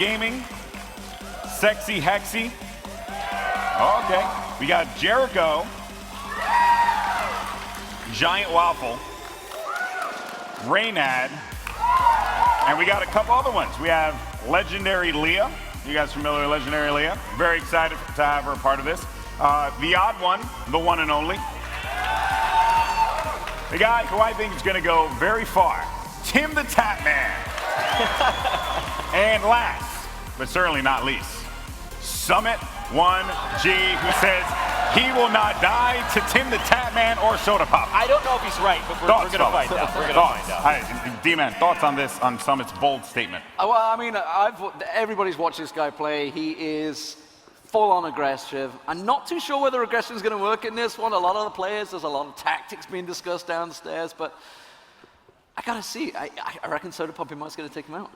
Gaming, Sexy Hexy. Okay, we got Jericho, Giant Waffle, Raynad, and we got a couple other ones. We have Legendary Leah. You guys familiar with Legendary Leah? Very excited to have her a part of this. The odd one, the one and only. The guy who I think is going to go very far, Tim the Tap Man. And last, but certainly not least, Summit 1G, who says he will not die to Tim the Tap Man or Soda Pop. I don't know if he's right, but we're going to find out. We're going to find out. Right, D-Man, thoughts on this, on Summit's bold statement? Well, I mean, everybody's watched this guy play. He is full-on aggressive. I'm not too sure whether aggression is going to work in this one. A lot of the players, there's a lot of tactics being discussed downstairs, but I got to see. I reckon Soda Pop is going to take him out.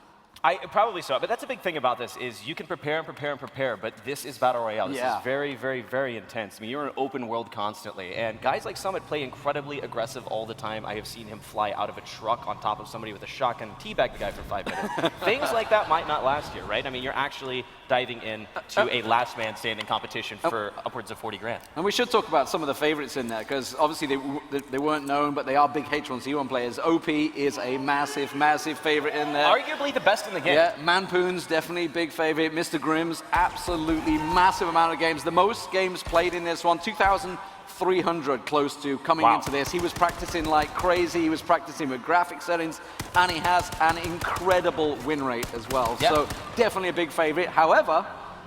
Probably so, but that's a big thing about this is you can prepare and prepare and prepare, but this is Battle Royale. This is very, very, very intense. I mean, you're in an open world constantly, and guys like Summit play incredibly aggressive all the time. I have seen him fly out of a truck on top of somebody with a shotgun and teabag the guy for 5 minutes. Things like that might not last here, right? I mean, you're actually diving in to a last man standing competition for upwards of 40 grand. And we should talk about some of the favorites in there, because obviously they weren't known, but they are big H1Z1 players. OP is a massive, massive favorite in there. Arguably the best in the game. Yeah, Manpoon's definitely big favorite. Mr. Grimm's absolutely massive amount of games. The most games played in this one, 2,300 close to coming into this. He was practicing like crazy. He was practicing with graphic settings, and he has an incredible win rate as well. Yep. So definitely a big favorite. However,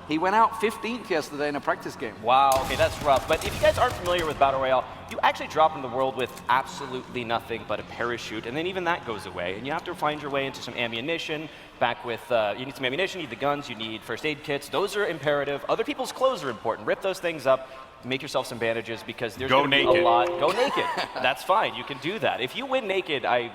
he went out 15th yesterday in a practice game. Wow, okay, that's rough. But if you guys aren't familiar with Battle Royale, you actually drop into the world with absolutely nothing but a parachute, and then even that goes away. And you have to find your way into some ammunition. Back with, you need some ammunition, you need the guns, you need first aid kits. Those are imperative. Other people's clothes are important. Rip those things up, make yourself some bandages, because there's going to be a lot. Go naked. That's fine, you can do that. If you win naked, I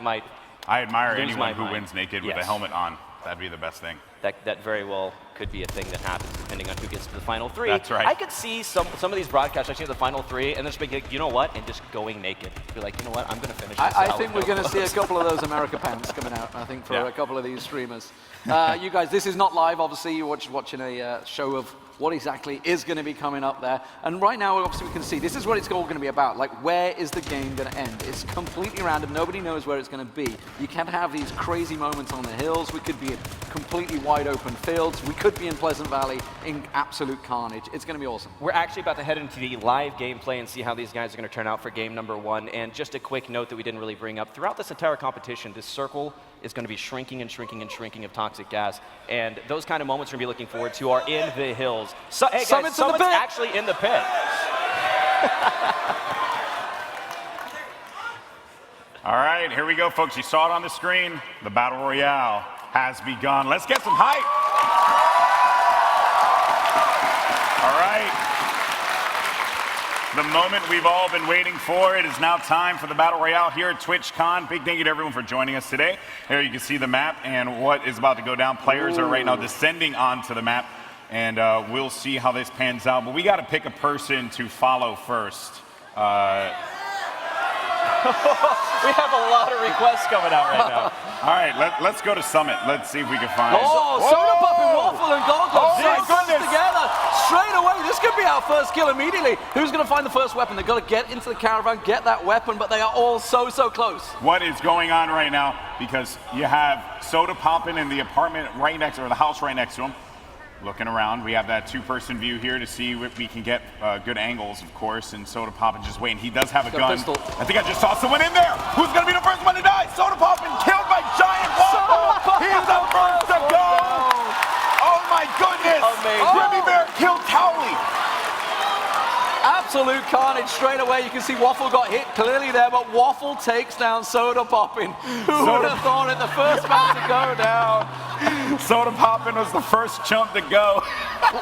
admire anyone who wins naked with a helmet on. That'd be the best thing. That very well could be a thing that happens depending on who gets to the final 3. That's right. I could see some of these broadcasts actually at the final 3 and just be like, you know what, and just going naked. Be like, you know what, I'm going to finish this I think we're going to see a couple of those America pants coming out, I think, for a couple of these streamers. You guys, this is not live, obviously. You're watching a show of what exactly is going to be coming up there. And right now, obviously, we can see this is what it's all going to be about. Like, where is the game going to end? It's completely random. Nobody knows where it's going to be. You can't have these crazy moments on the hills. We could be in completely wide open fields. We could be in Pleasant Valley in absolute carnage. It's going to be awesome. We're actually about to head into the live gameplay and see how these guys are going to turn out for game number 1. And just a quick note that we didn't really bring up. Throughout this entire competition, this circle is going to be shrinking and shrinking and shrinking of toxic gas. And those kind of moments we're going to be looking forward to are in the hills. So, hey guys, Summit's actually in the pit. All right, here we go, folks. You saw it on the screen. The Battle Royale has begun. Let's get some hype. All right. The moment we've all been waiting for. It is now time for the Battle Royale here at TwitchCon. Big thank you to everyone for joining us today. Here you can see the map and what is about to go down. Players are right now descending onto the map, and we'll see how this pans out. But we got to pick a person to follow first. We have a lot of requests coming out right now. All right, let's go to Summit. Let's see if we can find. Soda Pop and Waffle and Goggles. My goodness. Together. Straight away, this could be our first kill immediately. Who's going to find the first weapon? They've got to get into the caravan, get that weapon, but they are all so close. What is going on right now? Because you have Soda popping in the apartment right next, or the house right next to him. Looking around, we have that 2-person view here to see if we can get good angles, of course, and Soda Poppin' just waiting. He does have a gun. Pistol. I think I just saw someone in there. Who's going to be the first one to die? Soda Poppin' killed by Giant Waffle. He's the first to go. Oh my goodness. Amazing. Remy Bear killed Towley. Absolute carnage straight away. You can see Waffle got hit clearly there, but Waffle takes down Soda Poppin'. Who would have thought it? The first man to go down. Soda Poppin' was the first chump to go.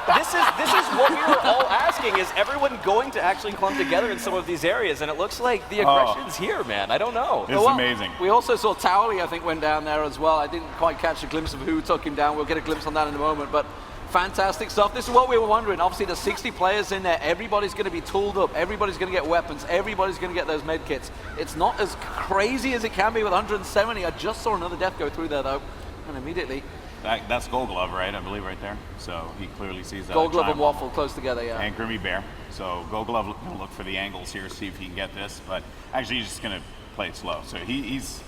This is what we were all asking, is everyone going to actually clump together in some of these areas? And it looks like the aggression's here, man. I don't know. It's amazing. We also saw Towley, I think, went down there as well. I didn't quite catch a glimpse of who took him down. We'll get a glimpse on that in a moment. But fantastic stuff. This is what we were wondering. Obviously, there's 60 players in there. Everybody's going to be tooled up. Everybody's going to get weapons. Everybody's going to get those med kits. It's not as crazy as it can be with 170. I just saw another death go through there, though. And immediately, That's Gold Glove, right? I believe right there. So he clearly sees that. Gold Glove and Waffle close together, yeah. And Grimmy Bear. So Gold Glove gonna look for the angles here, see if he can get this. But actually, he's just gonna play it slow. So he's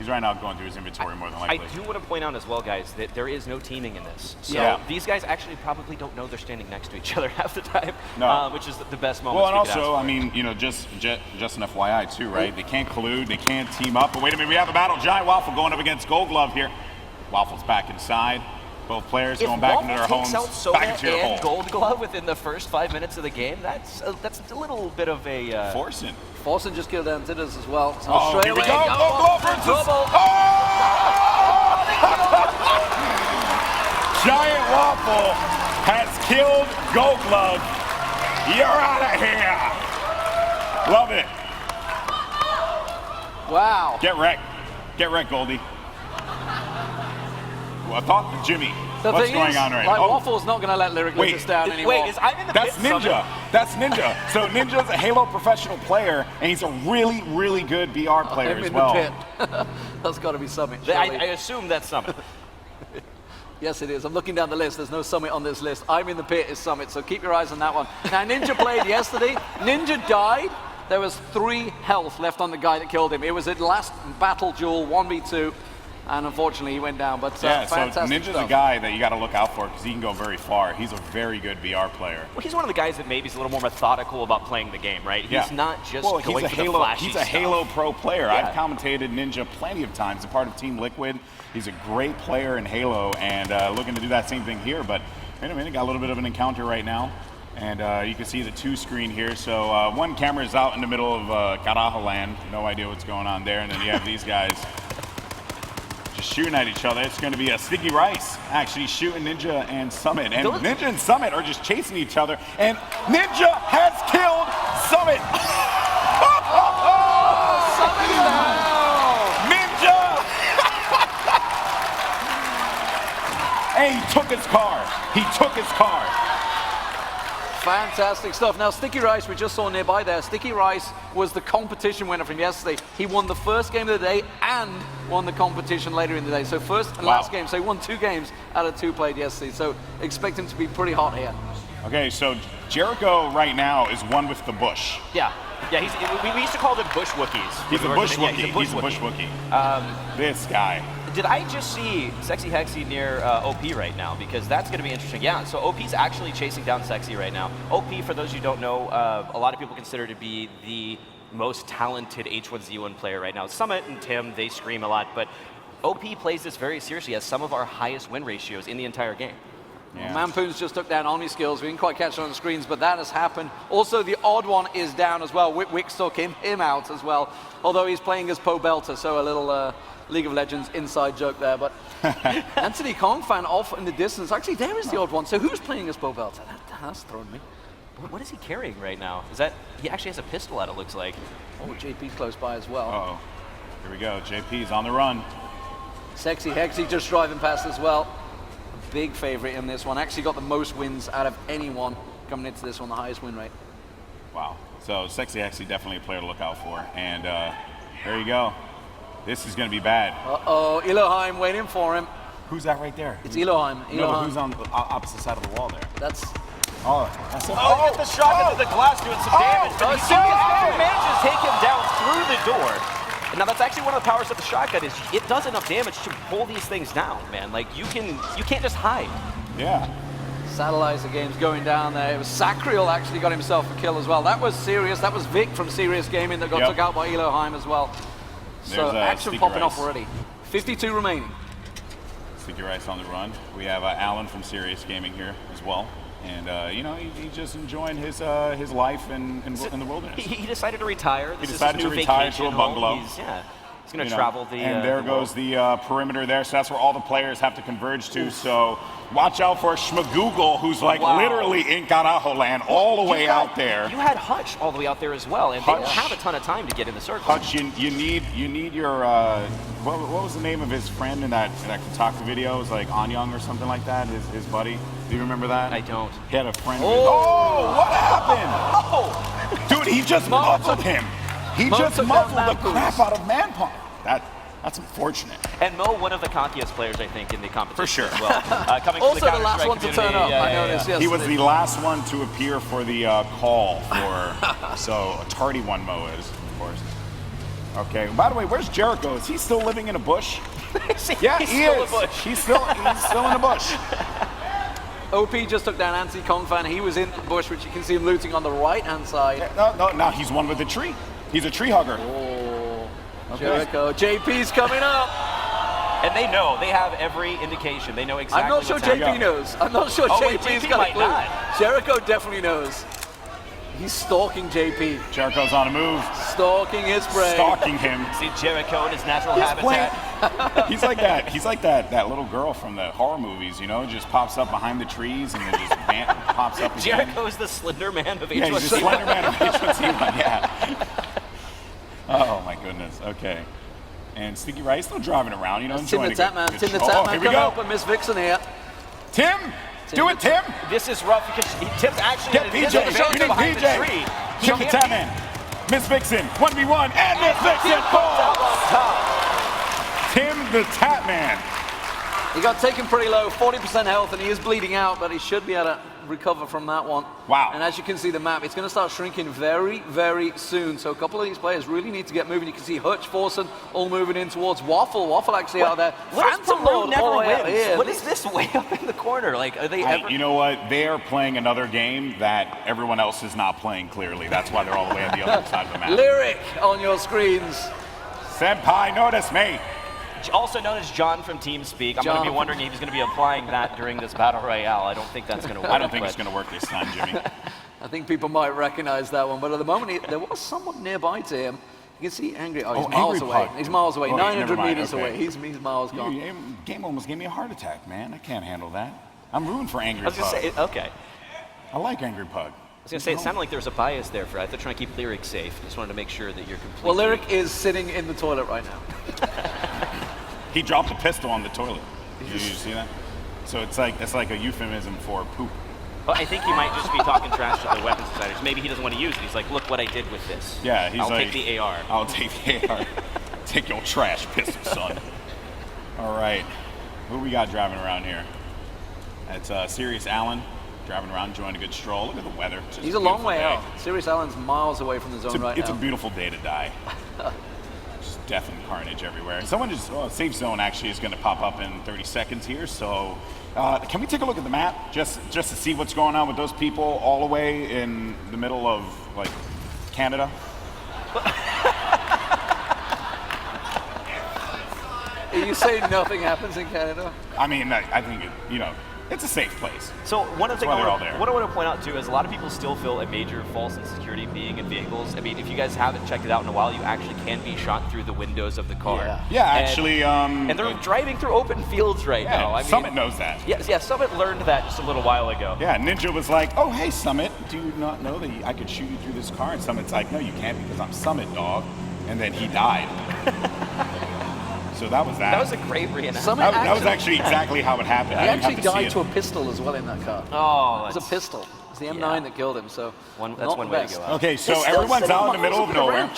right now going through his inventory more than likely. I do want to point out as well, guys, that there is no teaming in this. So these guys actually probably don't know they're standing next to each other half the time, which is the best moment. Well, and also, I mean, you know, just an FYI too, right? They can't collude, they can't team up. But wait a minute, we have a battle. Giant Waffle going up against Gold Glove here. Waffle's back inside. Both players going back into their homes, back into your hole. Gold Glove within the first 5 minutes of the game, that's a little bit of a... Forsen just killed Antidas as well. So here we go. Gold Glove versus... Giant Waffle has killed Gold Glove. You're out of here. Love it. Wow. Get wrecked. Get wrecked, Goldie. Well, I thought Jimmy. What's going on right now? Waffle's not going to let Lyric Lucas down anymore. Wait, I'm in the That's Ninja. That's Ninja. So Ninja's a Halo professional player, and he's a really, really good BR player as well. The pit. That's got to be Summit. I assume that's Summit. Yes, it is. I'm looking down the list. There's no Summit on this list. I'm in the pit is Summit, so keep your eyes on that one. Now, Ninja played yesterday. Ninja died. There was 3 health left on the guy that killed him. It was a last battle duel, 1v2. And unfortunately, he went down. But yeah, so fantastic Ninja's stuff. a guy that you got to look out for because he can go very far. He's a very good VR player. Well, he's one of the guys that maybe is a little more methodical about playing the game, right? He's not just going for the flashy He's a stuff. Halo pro player. Yeah. I've commentated Ninja plenty of times. A part of Team Liquid. He's a great player in Halo and looking to do that same thing here. But wait a minute, got a little bit of an encounter right now. And you can see the 2 screen here. So one camera is out in the middle of Carajo land. No idea what's going on there. And then you have these guys just shooting at each other. It's going to be a Sticky Rice actually shooting Ninja and Summit. And Ninja and Summit are just chasing each other. And Ninja has killed Summit. Summit down. Ninja! And he took his car. He took his car. Fantastic stuff. Now, Sticky Rice, we just saw nearby there. Sticky Rice was the competition winner from yesterday. He won the first game of the day and won the competition later in the day. So first and last game. So he won 2 games out of 2 played yesterday. So expect him to be pretty hot here. Okay, so Jericho right now is one with the Bush. Yeah, we used to call them Bush Wookiees. He's a Bush Wookie. He's a Bush Wookie. This guy. Did I just see Sexy Hexy near OP right now? Because that's going to be interesting. Yeah, so OP's actually chasing down Sexy right now. OP, for those who don't know, a lot of people consider to be the most talented H1Z1 player right now. Summit and Tim, they scream a lot, but OP plays this very seriously, has some of our highest win ratios in the entire game. Yeah. Mampoons just took down Omni Skills. We didn't quite catch it on the screens, but that has happened. Also, the odd one is down as well. Wick took him out as well, although he's playing as Poe Belter, so a little League of Legends inside joke there. But Anthony Kong fan off in the distance. Actually, there is the odd one. So who's playing as Poe Belter? That's thrown me. What is he carrying right now? Is that he actually has a pistol out? It looks like. Oh, JP's close by as well. Uh-oh. Here we go. JP's on the run. Sexy Hexy just driving past as well. A big favorite in this one. Actually got the most wins out of anyone coming into this one, the highest win rate. Wow. So Sexy Hexy definitely a player to look out for. And there you go. This is going to be bad. Uh-oh, Elohim waiting for him. Who's that right there? It's Elohim. No, but who's on the opposite side of the wall there? That's... That's it. Oh, he gets the shot into the glass doing some damage. But he manages to take him down through the door. And now that's actually one of the powers of the shotgun is it does enough damage to pull these things down, man. Like you can't just hide. Yeah. Satellizer game's going down there. It was Sacriel actually got himself a kill as well. That was Serious. That was Vic from Serious Gaming that got took out by Elohim as well. So action popping off already. 52 remaining. Sticky Rice on the run. We have Alan from Serious Gaming here as well. And, you know, he's just enjoying his life in the wilderness. He decided to retire. He decided to retire to a bungalow. He's going to travel the... And there goes the perimeter there. So that's where all the players have to converge to. So watch out for Schmagoogle, who's like literally in Carajo land all the way out there. You had Hutch all the way out there as well. And they don't have a ton of time to get in the circle. Hutch, you need your... what was the name of his friend in that Kotaku video? It was like Anyang or something like that, his buddy. Do you remember that? I don't. He had a friend. Oh, what happened? Oh! Dude, he just muffled him. He just muffled the crap out of Manpunk. That's unfortunate. And Mo, one of the cockiest players, I think, in the competition For sure. as well. Coming Also from the last one to turn up. I noticed yesterday. He was the last one to appear for the call for, so a tardy one Mo is, of course. Okay, by the way, where's Jericho? Is he still living in a bush? Yeah, he is. He's still in a bush. OP just took down Anti-Kong-Fan. He was in the bush, which you can see him looting on the right-hand side. No, he's one with the tree. He's a tree hugger. Oh, okay. Jericho. JP's coming up. And they know. They have every indication. They know exactly I'm not sure JP knows. I'm not sure JP's got a clue. Not. Jericho definitely knows. He's stalking JP. Jericho's on a move. Stalking his prey. Stalking him. See Jericho in his natural habitat. He's like that. He's like that little girl from the horror movies, you know, just pops up behind the trees and then just pops up again. Jericho's the Slender Man of H1Z1. Yeah, he's the Slender Man of H1Z1, yeah. Oh my goodness. Okay. And Sticky Rice still driving around, you know, enjoying Tim the Tatman coming up with Miss Vixen here. Tim! Do it, Tim! This is rough because Tim's actually get PJ. behind the tree. Tim the Tatman. Miss Vixen, 1v1, and Miss Vixen falls! Tim the Tatman. He got taken pretty low, 40% health, and he is bleeding out, but he should be able to recover from that one. Wow. And as you can see, the map, it's going to start shrinking very, very soon. So a couple of these players really need to get moving. You can see Hutch, Forsen all moving in towards Waffle. Waffle actually out there. Phantom Lord never wins. What is this way up in the corner? Like, are they ever? You know what? They are playing another game that everyone else is not playing clearly. That's why they're all the way on the other side of the map. Lyric on your screens. Senpai, notice me. Also known as John from TeamSpeak. I'm going to be wondering if he's going to be applying that during this Battle Royale. I don't think that's going to work. I don't think it's going to work this time, Jimmy. I think people might recognize that one, but at the moment, there was someone nearby to him. You can see Angry. Oh, he's miles away. He's miles away, 900 meters away. He's miles gone. Game almost gave me a heart attack, man. I can't handle that. I'm rooting for Angry Pug. I was going to say, okay. I like Angry Pug. I was going to say, it sounded like there was a bias there for I have to try and keep Lyric safe. Just wanted to make sure that you're completely... Well, Lyric is sitting in the toilet right now. He dropped a pistol on the toilet. Did you see that? So it's like a euphemism for poop. Well, I think he might just be talking trash to the weapons designers. Maybe he doesn't want to use it. He's like, look what I did with this. Yeah, he's I'll like, take the AR. I'll take the AR. Take your trash pistol, son. All right, who we got driving around here? That's Sirius Allen driving around, enjoying a good stroll. Look at the weather. He's a long way out. Sirius Allen's miles away from the zone right now. It's a beautiful day to die. Just death and carnage everywhere. Someone just, safe zone actually is going to pop up in 30 seconds here. So can we take a look at the map just to see what's going on with those people all the way in the middle of like Canada? You say nothing happens in Canada? I mean, I think it's a safe place. So one of the things what I want to point out too is a lot of people still feel a major false insecurity being in vehicles. I mean, if you guys haven't checked it out in a while, you actually can be shot through the windows of the car. Yeah, actually. And they're driving through open fields right now. I mean, Summit knows that. Yes, Summit learned that just a little while ago. Yeah, Ninja was like, oh, hey, Summit, do you not know that I could shoot you through this car? And Summit's like, no, you can't because I'm Summit, dog. And then he died. So that was that. That was a great reenactment. That was actually exactly how it happened. He actually died to a pistol as well in that car. Oh, it was a pistol. It's the M9 that killed him. So that's one way to go out. Okay, so everyone's out in the middle of nowhere.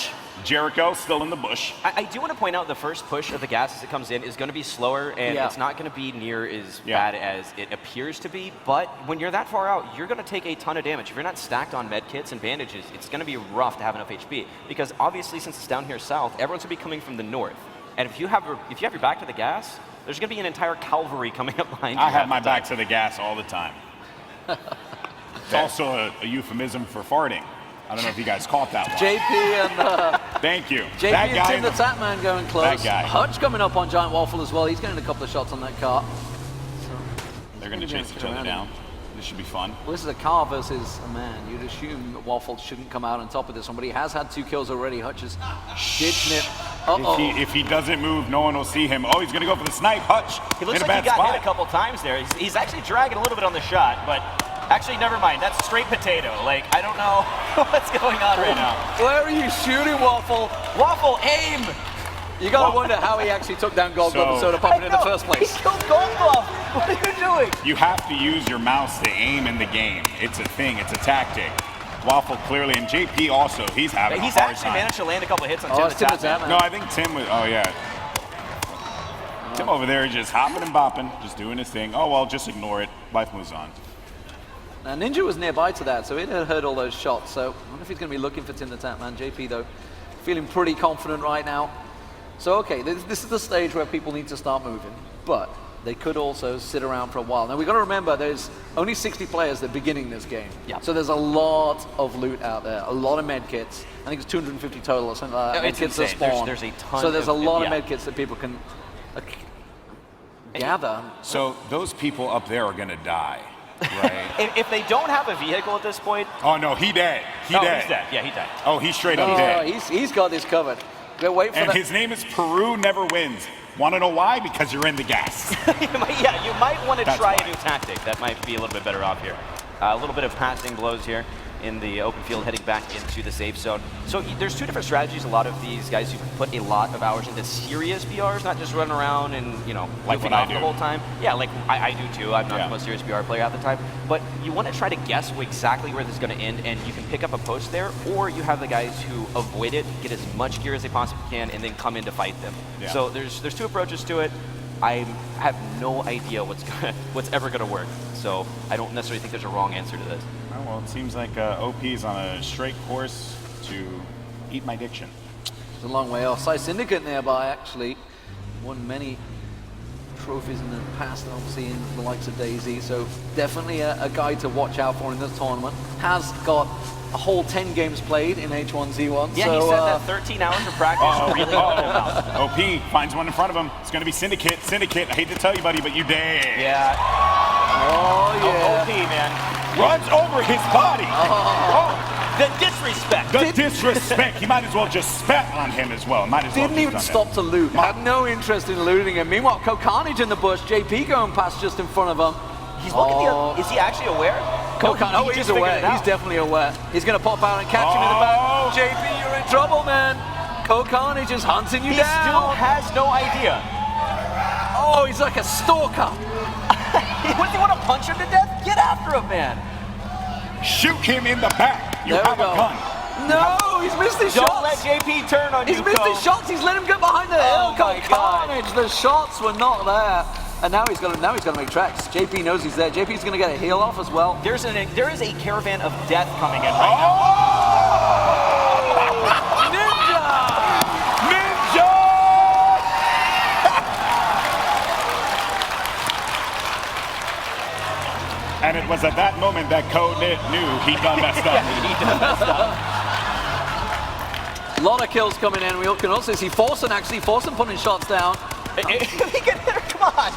Jericho still in the bush. I do want to point out the first push of the gas as it comes in is going to be slower, and it's not going to be near as bad as it appears to be. But when you're that far out, you're going to take a ton of damage. If you're not stacked on med kits and bandages, it's going to be rough to have enough HP. Because obviously, since it's down here south, everyone's going to be coming from the north. And if you have your back to the gas, there's going to be an entire cavalry coming up behind you. I have my back to the gas all the time. It's also a euphemism for farting. I don't know if you guys caught that one. JP and... Thank you. JP that and guy Tim the Tatman going close. That guy. Hutch coming up on Giant Waffle as well. He's getting a couple of shots on that car. So, they're going to chase each other down. This should be fun. Well, this is a car versus a man. You'd assume that Waffle shouldn't come out on top of this one, but he has had 2 kills already. Hutch has did snip. If he doesn't move, no one will see him. Oh, he's going to go for the snipe. Hutch He looks in a like bad he got spot. hit a couple times there. He's actually dragging a little bit on the shot, but actually, never mind. That's straight potato. Like, I don't know what's going on right now. Where are you shooting, Waffle? Waffle, aim! You gotta wonder how he actually took down Gold Glove and Soda Puppet in the first place. He killed Gold Glove! What are you doing? You have to use your mouse to aim in the game. It's a thing. It's a tactic. Waffle clearly, and JP also. He's having a hard actually time. managed to land a couple hits on Tim the Tatman. No, I think Tim was. Oh yeah. Tim over there just hopping and bopping, just doing his thing. Oh, well, just ignore it. Life moves on. Now, Ninja was nearby to that, so he had heard all those shots. So I wonder if he's going to be looking for Tim the Tap Man. JP, though, feeling pretty confident right now. So, okay, this is the stage where people need to start moving. But they could also sit around for a while. Now, we've got to remember there's only 60 players that are beginning this game. Yeah. So there's a lot of loot out there, a lot of med kits. I think it's 250 total or something like that. It's med kits insane. that spawn. There's a ton So there's a lot of yeah. med kits that people can gather. So those people up there are going to die, right? If they don't have a vehicle at this point... Oh, no, he dead. He oh, dead. he's dead. Yeah, he died. Oh, he's straight up dead. He's got this covered. We'll wait for And that. his name is Peru Never Wins. Want to know why? Because you're in the gas. You might want to That's try why. a new tactic. That might be a little bit better off here. A little bit of passing blows here in the open field, heading back into the safe zone. So there's two different strategies. A lot of these guys who put a lot of hours into serious BRs, not just running around and, you know, Like goofing what I off the do. whole time. Yeah, like I do too. I'm not Yeah. the most serious BR player at the time. But you want to try to guess exactly where this is going to end, and you can pick up a post there, or you have the guys who avoid it, get as much gear as they possibly can, and then come in to fight them. Yeah. So there's two approaches to it. I have no idea what's ever going to work. So I don't necessarily think there's a wrong answer to this. Oh, well, it seems like OP is on a straight course to eat my diction. It's a long way off. Psy Syndicate nearby, actually. Won many trophies in the past, obviously, in the likes of Daisy. So definitely a guy to watch out for in this tournament. Has got a whole 10 games played in H1Z1. Yeah, so, he said that 13 hours of practice really helped him out. OP finds one in front of him. It's going to be Syndicate. Syndicate, I hate to tell you, buddy, but you dead. Yeah. Oh, yeah. OP, man. Runs over his body. The disrespect. The disrespect. He might as well just spat on him as well. Might as well Didn't just even done stop that. to loot. Had no interest in looting him. Meanwhile, Carnage in the bush. JP going past just in front of him. He's looking at the... Is he actually aware? Oh, he he's just figured aware. it out. He's definitely aware. He's going to pop out and catch him in the back. JP, you're in trouble, man. Carnage is hunting you He down. still has no idea. Oh, he's like a stalker. What, do you want to punch him to death? Get after him, man. Shoot him in the back. You There we have a go. gun. No, he's missed his Don't shots. let JP turn on He's you, missed Ko. his shots. He's let him get behind the hill. Oh my God. Carnage. The shots were not there. And now he's got to make tracks. JP knows he's there. JP's going to get a heal off as well. There is a caravan of death coming in right now. Ninja! And it was at that moment that Code knew he done messed up. He done messed up. A lot of kills coming in. We can also see Forsen putting shots down. He can hit her, come on.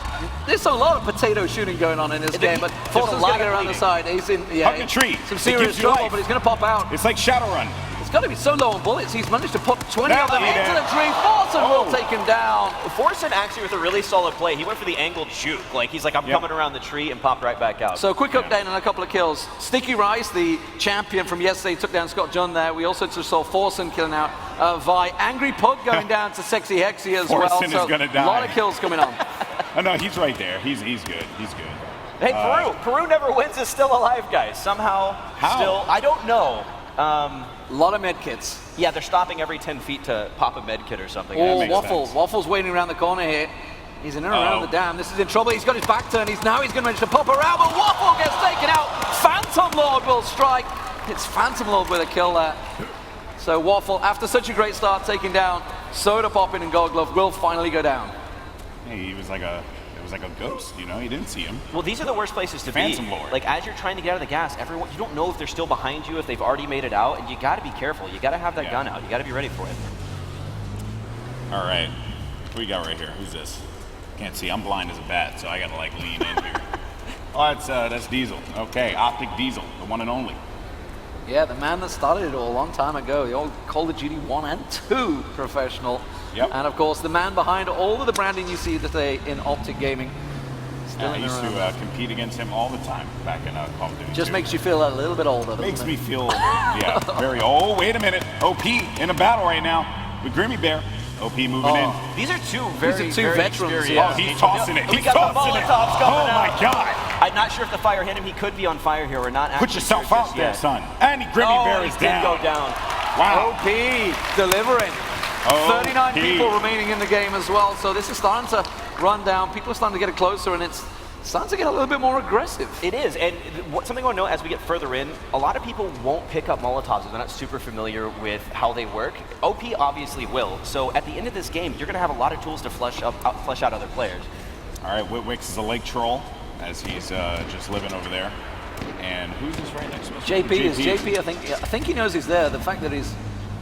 There's a lot of potato shooting going on in this game, but there's a Forsen's lot going to get of around the bleeding. side. He's in, Hug the tree. some It serious gives you trouble, life. but he's going to pop out. It's like Shadowrun. It's got to be so low on bullets. He's managed to put 20 of them Now he into did. the tree. Forsen Oh. will take him down. Forsen actually with a really solid play. He went for the angled juke. Like he's like, I'm coming around the tree and popped right back out. So quick update on a couple of kills. Sticky Rice, the champion from yesterday, took down Scott John there. We also just saw Forsen killing out Vi. Angry Pug going down to Sexy Hexy as well. Forsen is So gonna a lot die. of kills coming on. Oh, no, he's right there. He's good. He's good. Hey, Peru Never Wins is still alive, guys. Somehow, How? still, I don't know. A lot of med kits. Yeah, they're stopping every 10 feet to pop a med kit or something. Oh, makes Waffle. sense. Waffle's waiting around the corner here. He's in and around Uh-oh. the dam. This is in trouble. He's got his back turned. He's going to manage to pop around, but Waffle gets taken out. Phantom Lord will strike. It's Phantom Lord with a kill there. So Waffle, after such a great start, taking down Soda Poppin and Gold Glove, will finally go down. Hey, it was like a ghost, you know? You didn't see him. Well, these are the worst places to Phantom be. Lord. Like, as you're trying to get out of the gas, everyone, you don't know if they're still behind you, if they've already made it out, and you got to be careful. You got to have that Yeah. gun out. You got to be ready for it. All right. What we got right here? Who's this? Can't see. I'm blind as a bat, so I got to, like, lean in here. Oh, that's Diesel. Okay, Optic Diesel, the one and only. Yeah, the man that started it all a long time ago, the old Call of Duty 1 and 2 professional. Yep. And of course, the man behind all of the branding you see today in Optic Gaming. Still I in used around. to compete against him all the time back in Call of Duty. Just 2. makes you feel a little bit older, doesn't Makes it? me feel, yeah, very. Oh, wait a minute. OP in a battle right now with Grimmy Bear. OP moving in. These are two very, two very veterans, experienced. yeah. Oh, he's tossing it. We He's got the tossing it. Molotovs coming Oh my out. God. I'm not sure if the fire hit him. He could be on fire here. We're not actually Put yourself sure out just there, yet. son. And Grimmy Bear he is did down. go down. Wow. OP delivering. 39 people remaining in the game as well, so this is starting to run down. People are starting to get closer, and it's starting to get a little bit more aggressive. It is, and something I want to know as we get further in, a lot of people won't pick up Molotovs if they're not super familiar with how they work. OP obviously will, so at the end of this game, you're going to have a lot of tools to flesh out other players. All right, Witwix is a lake troll, as he's just living over there. And who's this right next to us? JP is JP. I think he knows he's there. The fact that he's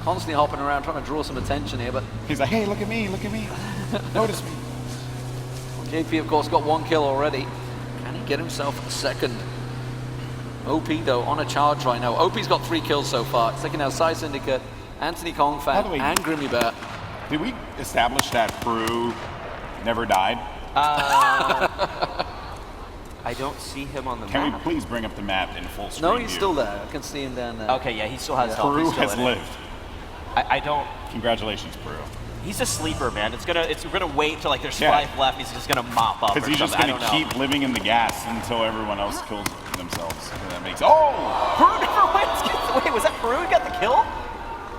constantly hopping around trying to draw some attention here, but he's like, hey, look at me, notice me. JP, of course, got 1 kill already. Can he get himself a second? OP, though, on a charge right now. OP's got 3 kills so far. It's taking out Psy Syndicate, Anthony Kongfan, and Grimmy Bear. Did we establish that Peru never died? I don't see him on the map. Can we please bring up the map in full screen No, he's view? still there. I can see him down there. Okay, yeah, he still has health. Peru has lived. I don't. Congratulations, Peru. He's a sleeper, man. We're gonna wait till like there's 5 left. He's just gonna mop up. Because he's just gonna keep living in the gas until everyone else kills themselves. And that makes Peru never wins. Wait, was that Peru who got the kill?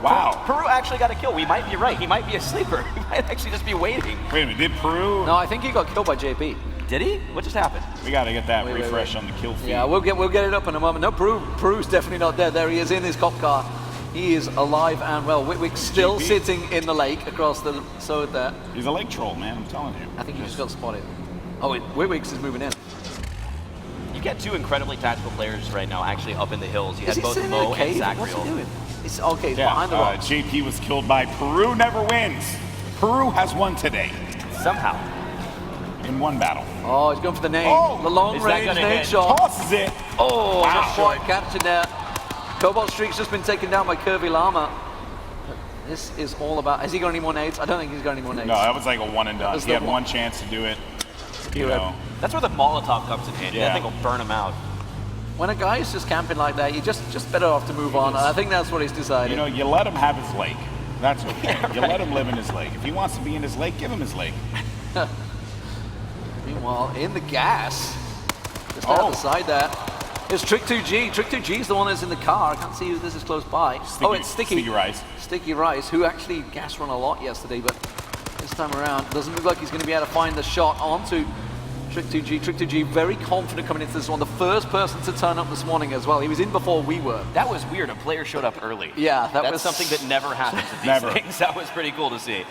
Wow. Peru actually got a kill. We might be right. He might be a sleeper. He might actually just be waiting. Wait a minute, did Peru? No, I think he got killed by JP. Did he? What just happened? We gotta get that refresh on the kill feed. Yeah, we'll get it up in a moment. No, Peru's definitely not dead. There he is in his cop car. He is alive and well. Witwick's still sitting in the lake across the sword there. He's a lake troll, man, I'm telling you. I think he just got spotted. Oh, Witwick's is moving in. You get 2 incredibly tactical players right now actually up in the hills. You had both sitting in Mo a cave? and What's he Zachriel. doing? It's okay, behind the rocks. JP was killed by Peru never wins. Peru has won today. Somehow. In 1 battle. Oh, he's going for the nade. The long range nade shot. Tosses it. Oh, wow. just quite captured there. Cobalt Streak's just been taken down by Curvy Llama. This is all about. Has he got any more nades? I don't think he's got any more nades. No, that was like a 1 and done. He had 1 chance to do it. You know. That's where the Molotov comes in handy. Yeah. That thing will burn him out. When a guy is just camping like that, you're just better off to move on. I think that's what he's decided. You know, you let him have his lake. That's okay. Yeah, right. You let him live in his lake. If he wants to be in his lake, give him his lake. Meanwhile, in the gas, just out the side there, it's Trick2G. Trick2G is the one that's in the car. I can't see who this is close by. It's Sticky. Sticky Rice. Sticky Rice, who actually gas run a lot yesterday, but this time around, doesn't look like he's going to be able to find the shot onto Trick2G. Trick2G very confident coming into this one. The first person to turn up this morning as well. He was in before we were. That was weird. A player showed up early. Yeah, that's something that never happens at these things. That was pretty cool to see.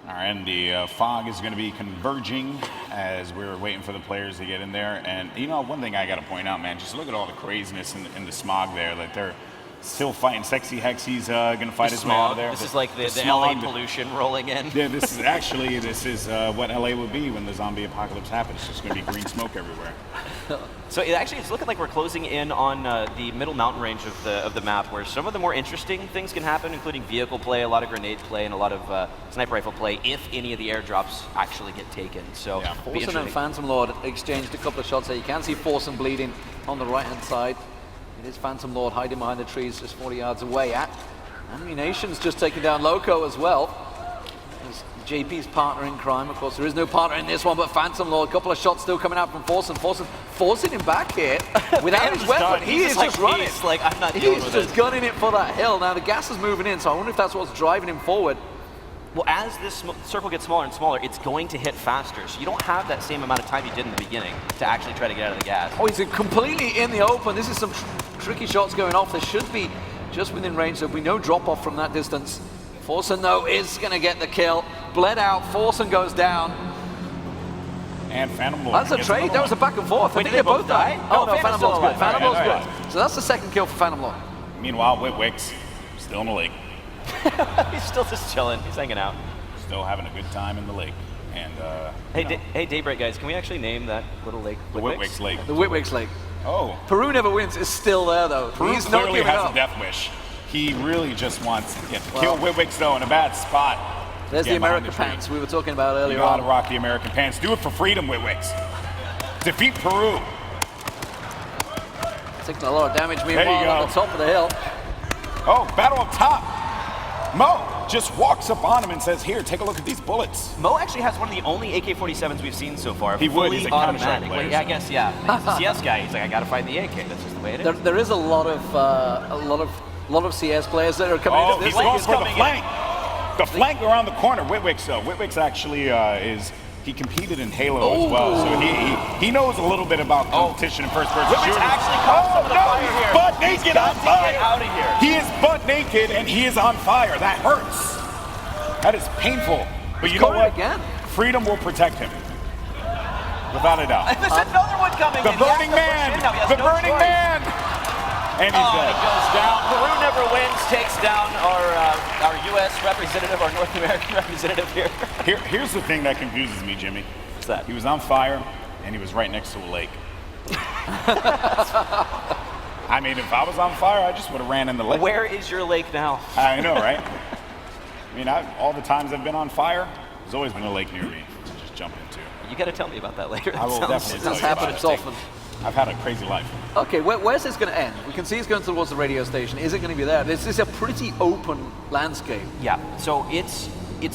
All right, and the fog is going to be converging as we're waiting for the players to get in there. And you know, one thing I got to point out, man, just look at all the craziness in the smog there. Like they're still fighting. Sexy Hexy's going to fight his way out of there. This is like the LA pollution rolling in. Yeah, this is what LA would be when the zombie apocalypse happens. It's just going to be green smoke everywhere. So it's looking like we're closing in on the middle mountain range of the map, where some of the more interesting things can happen, including vehicle play, a lot of grenade play, and a lot of sniper rifle play, if any of the airdrops actually get taken. So Forsen and Phantom Lord exchanged a couple of shots there. You can see Forsen bleeding on the right-hand side. It is Phantom Lord hiding behind the trees just 40 yards away. Eliminations just taking down Loco as well. As JP's partner in crime. Of course, there is no partner in this one, but Phantom Lord, a couple of shots still coming out from Forsen. Forsen forcing him back here without his weapon. He is just running. He's like, I'm not dealing with He's just gunning it for that hill. Now the gas is moving in, so I wonder if that's what's driving him forward. Well, as this circle gets smaller and smaller, it's going to hit faster. So you don't have that same amount of time you did in the beginning to actually try to get out of the gas. Oh, he's completely in the open. This is some tricky shots going off. There should be just within range. There'll be no drop off from that distance. Forsen, though, is going to get the kill. Bled out. Forsen goes down. And Phantom Lord. That's a trade. That was a back and forth. Wait, did they both die? Oh, no, Phantom Lord's good. Phantom Lord's good. good. So that's the second kill for Phantom Lord. Meanwhile, Witwix still in the lake. He's still just chilling. He's hanging out. Still having a good time in the lake. And hey, Daybreak guys, can we actually name that little lake? The Witwix Lake. The Witwix Lake. Oh. Peru never wins is still there, though. Peru He's not clearly giving has up. a death wish. He really just wants to kill Witwix, though, in a bad spot. There's the American pants we were talking about earlier on. You gotta rock the American pants. Do it for freedom, Witwix. Defeat Peru. Taking a lot of damage, meanwhile, on the top of the hill. Oh, battle up top. Mo just walks up on him and says, here, take a look at these bullets. Mo actually has one of the only AK-47s we've seen so far. He would, he's a Counter-Strike player. Well, yeah, I guess, yeah. He's a CS guy. He's like, I gotta find the AK. That's just the way it is. There is a lot of CS players that are coming into this. He's going for the flank. The flank around the corner, Witwick's actually he competed in Halo as well, so he knows a little bit about competition in first-person shooting. Actually caught some of the fire he's here. butt naked on fire. Get out of here. He is butt naked and he is on fire. That hurts. That is painful. But you know what? Again. Freedom will protect him, without a doubt. There's another one coming. The Burning Man. The Burning Man. And he's dead. He goes down. Peru never wins. Takes down our U.S. representative, our North American representative here. Here's the thing that confuses me, Jimmy. What's that? He was on fire, and he was right next to a lake. I mean, if I was on fire, I just would have ran in the lake. Where is your lake now? I know, right? I mean, all the times I've been on fire, there's always been a lake near me to just jump into. You got to tell me about that later. I will definitely tell you about it. Often. I've had a crazy life. Okay, where's this going to end? We can see it's going towards the radio station. Is it going to be there? This is a pretty open landscape. Yeah, so it's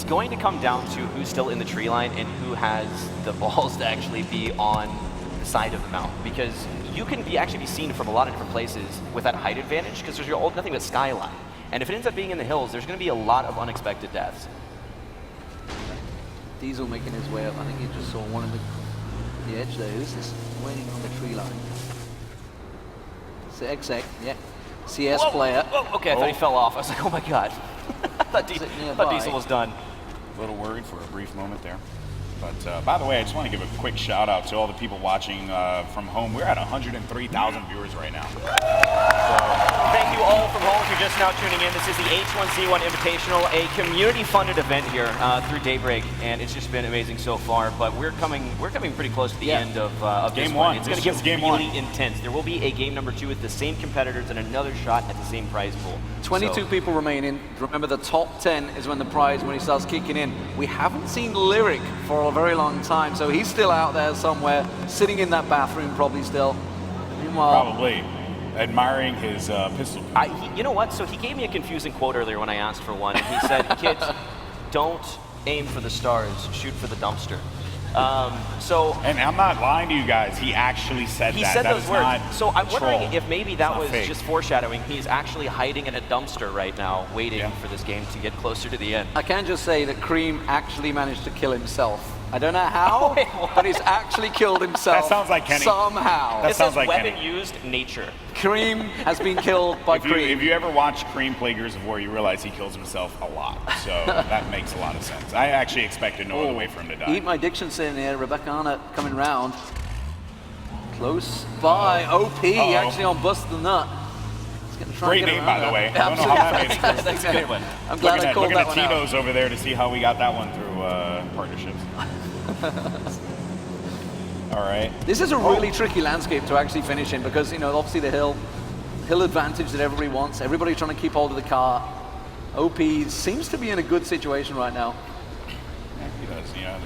going to come down to who's still in the tree line and who has the balls to actually be on the side of the mountain, because you can actually be seen from a lot of different places with that height advantage, because there's nothing but skyline. And if it ends up being in the hills, there's going to be a lot of unexpected deaths. Diesel making his way up. I think he just saw one of the edge there. Who's this waiting on the tree line? It's the exec, yeah. CS player. Whoa, okay, I thought he fell off. I was like, oh my god. I thought Diesel was done. A little worried for a brief moment there. But by the way, I just want to give a quick shout out to all the people watching from home. We're at 103,000 viewers right now. Thank you all from home if you're just now tuning in. This is the H1Z1 Invitational, a community-funded event here through Daybreak, and it's just been amazing so far. But we're coming pretty close to the end of game this one. It's going to get really intense. There will be a game number 2 with the same competitors and another shot at the same prize pool. 22 people remaining. Remember, the top 10 is when the prize, when he starts kicking in. We haven't seen Lyric for a very long time, so he's still out there somewhere, sitting in that bathroom probably still. Meanwhile, probably admiring his pistol. You know what? So he gave me a confusing quote earlier when I asked for one. He said, kids, don't aim for the stars, shoot for the dumpster. And I'm not lying to you guys, he actually said that. He said those words. So I'm wondering troll. if maybe that was fake. just foreshadowing. He's actually hiding in a dumpster right now, waiting for this game to get closer to the end. I can just say that Cream actually managed to kill himself. I don't know how, but he's actually killed himself. That sounds like Kenny. Somehow. This sounds is like weapon Kenny. used, nature. Cream has been killed by Cream. If you ever watch Cream play Gears of War, you realize he kills himself a lot. So that makes a lot of sense. I actually expected no other way for him to die. Eat my diction sitting here. Rebecca Arnott coming round. Close by. OP actually on Bust the Nut. Great name, by the way. I don't know how that made it. That's a good one. I'm glad I called that one Looking out. at Tito's over there to see how we got that one through partnerships. All right. This is a really tricky landscape to actually finish in because, you know, obviously the hill advantage that everybody wants. Everybody trying to keep hold of the car. OP seems to be in a good situation right now. Yeah, he does. You know,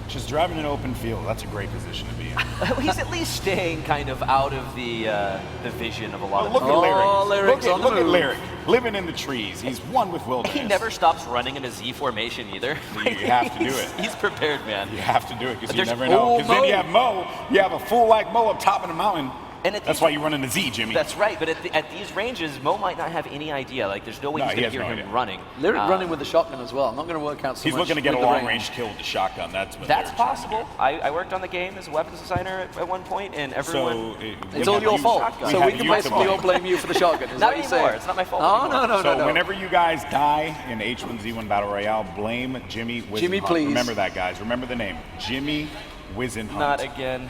just driving an open field, that's a great position to be in. He's at least staying kind of out of the vision of a lot of Look at Lyric. Lyric's on the Look at move. Lyric. Living in the trees. He's one with wilderness. He never stops running in a Z formation either. You have to do it. He's prepared, man. You have to do it because you There's- never know. Because then Mo. you have Mo. You have a fool like Mo up top of the mountain. And at That's these- why you run in the Z, Jimmy. That's right, but at these ranges, Mo might not have any idea. Like, there's no way No, he's he going to has hear no him idea. running. Lyric running with the shotgun as well. I'm not going to work out so He's much looking to get a with the long-range kill with the shotgun. That's what That's Lyric's trying to possible. I worked on the game as a weapons designer at one point, and everyone... It's all your fault. shotgun. So We we have can you to basically blame. all blame you for the shotgun. Is Not what you're anymore. saying? It's not my fault Oh, anymore. no. So whenever you guys die in H1Z1 Battle Royale, blame Jimmy Wizenhunt. Jimmy, please. Remember that, guys. Remember the name. Jimmy Wizenhunt. Not again.